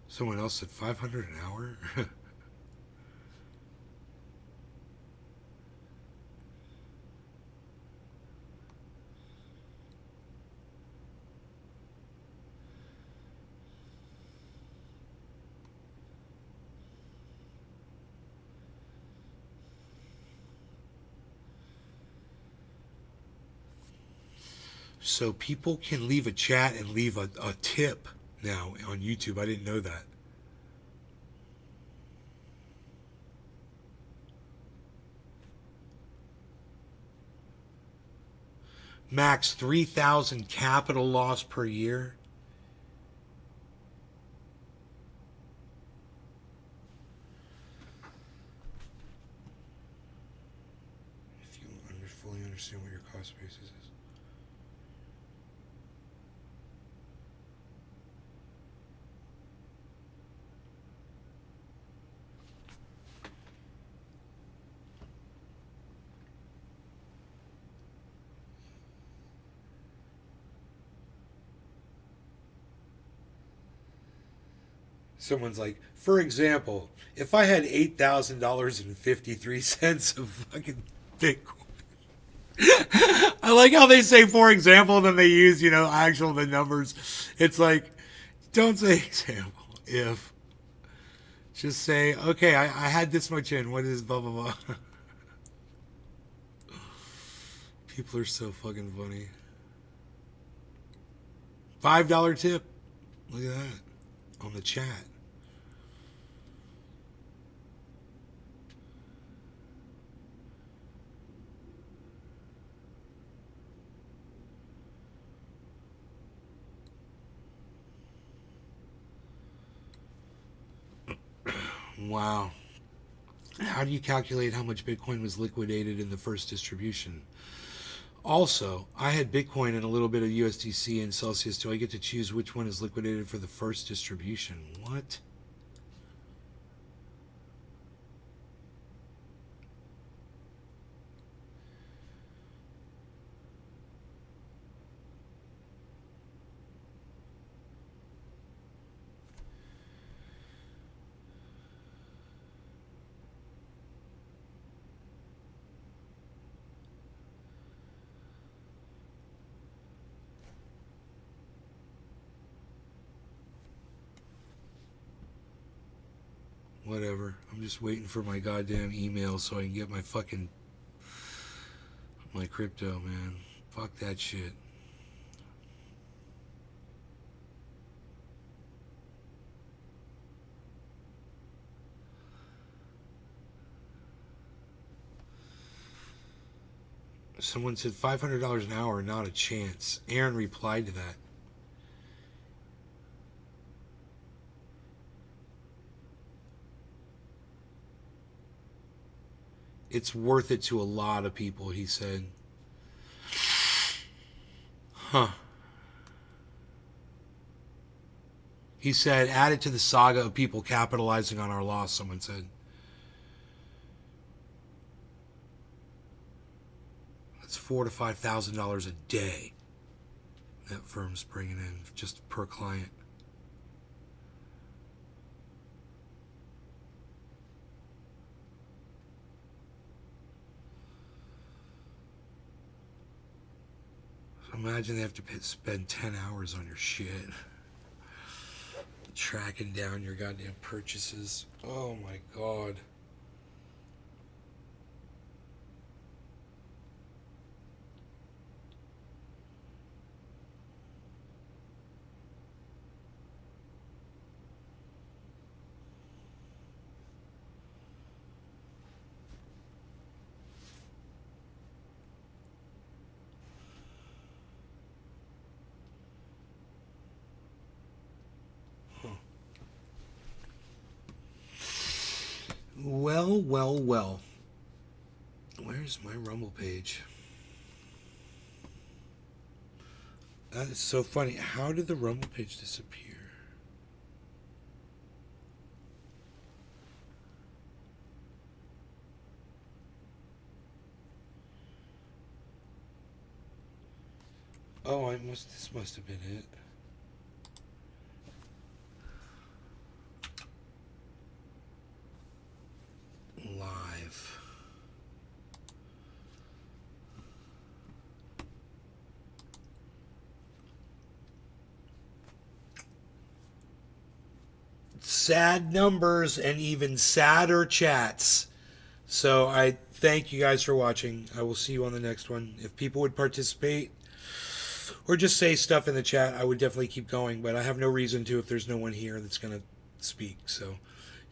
Someone else said $500 an hour? So people can leave a chat and leave a tip now on YouTube. I didn't know that. Max 3,000 capital loss per year. If you fully understand what your cost basis is. Someone's like, for example, if I had $8,000.53 of fucking Bitcoin. I like how they say, for example, and then they use, actual the numbers. It's like, don't say example. If. Just say, okay, I had this much in. What is blah, blah, blah. People are so fucking funny. $5 tip. Look at that. On the chat. Wow. How do you calculate how much Bitcoin was liquidated in the first distribution? Also, I had Bitcoin and a little bit of USDC and Celsius. Do I get to choose which one is liquidated for the first distribution? What? Whatever. I'm just waiting for my goddamn email so I can get my crypto, man. Fuck that shit. Someone said $500 an hour, not a chance. Aaron replied to that. It's worth it to a lot of people, he said. Huh. He said, add it to the saga of people capitalizing on our loss, someone said. That's $4,000 to $5,000 a day that firm's bringing in just per client. Imagine they have to spend 10 hours on your shit. Tracking down your goddamn purchases. Oh my god. Well, well, well. Where's my Rumble page? That is so funny. How did the Rumble page disappear? Oh, this must have been it. Live. Sad numbers and even sadder chats. So I thank you guys for watching. I will see you on the next one. If people would participate or just say stuff in the chat, I would definitely keep going, but I have no reason to if there's no one here that's going to speak. So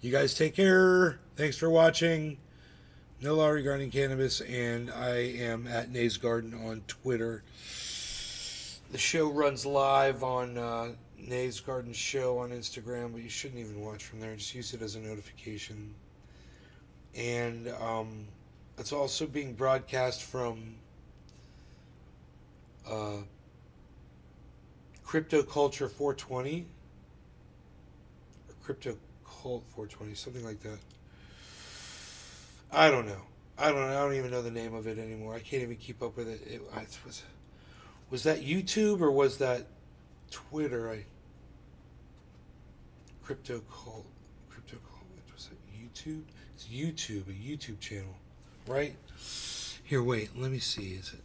you guys take care. Thanks for watching. No law regarding cannabis, and I am at Nay's Garden on Twitter. The show runs live on Nay's Garden Show on Instagram, but you shouldn't even watch from there. Just use it as a notification. And it's also being broadcast from Crypto Culture 420 or Crypto Cult 420, something like that. I don't know. I don't even know the name of it anymore. I can't even keep up with it. Was that YouTube or was that Twitter? Crypto cult. What was it? YouTube? It's YouTube, a YouTube channel, right? Here, wait, let me see. Is it?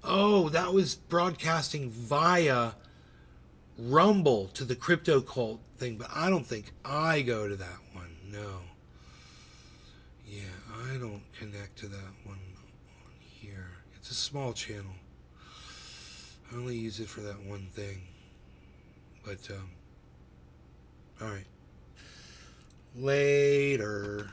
Oh, that was broadcasting via Rumble to the crypto cult thing, but I don't think I go to that one. No. Yeah, I don't connect to that one on here. It's a small channel. I only use it for that one thing. But, alright. Later.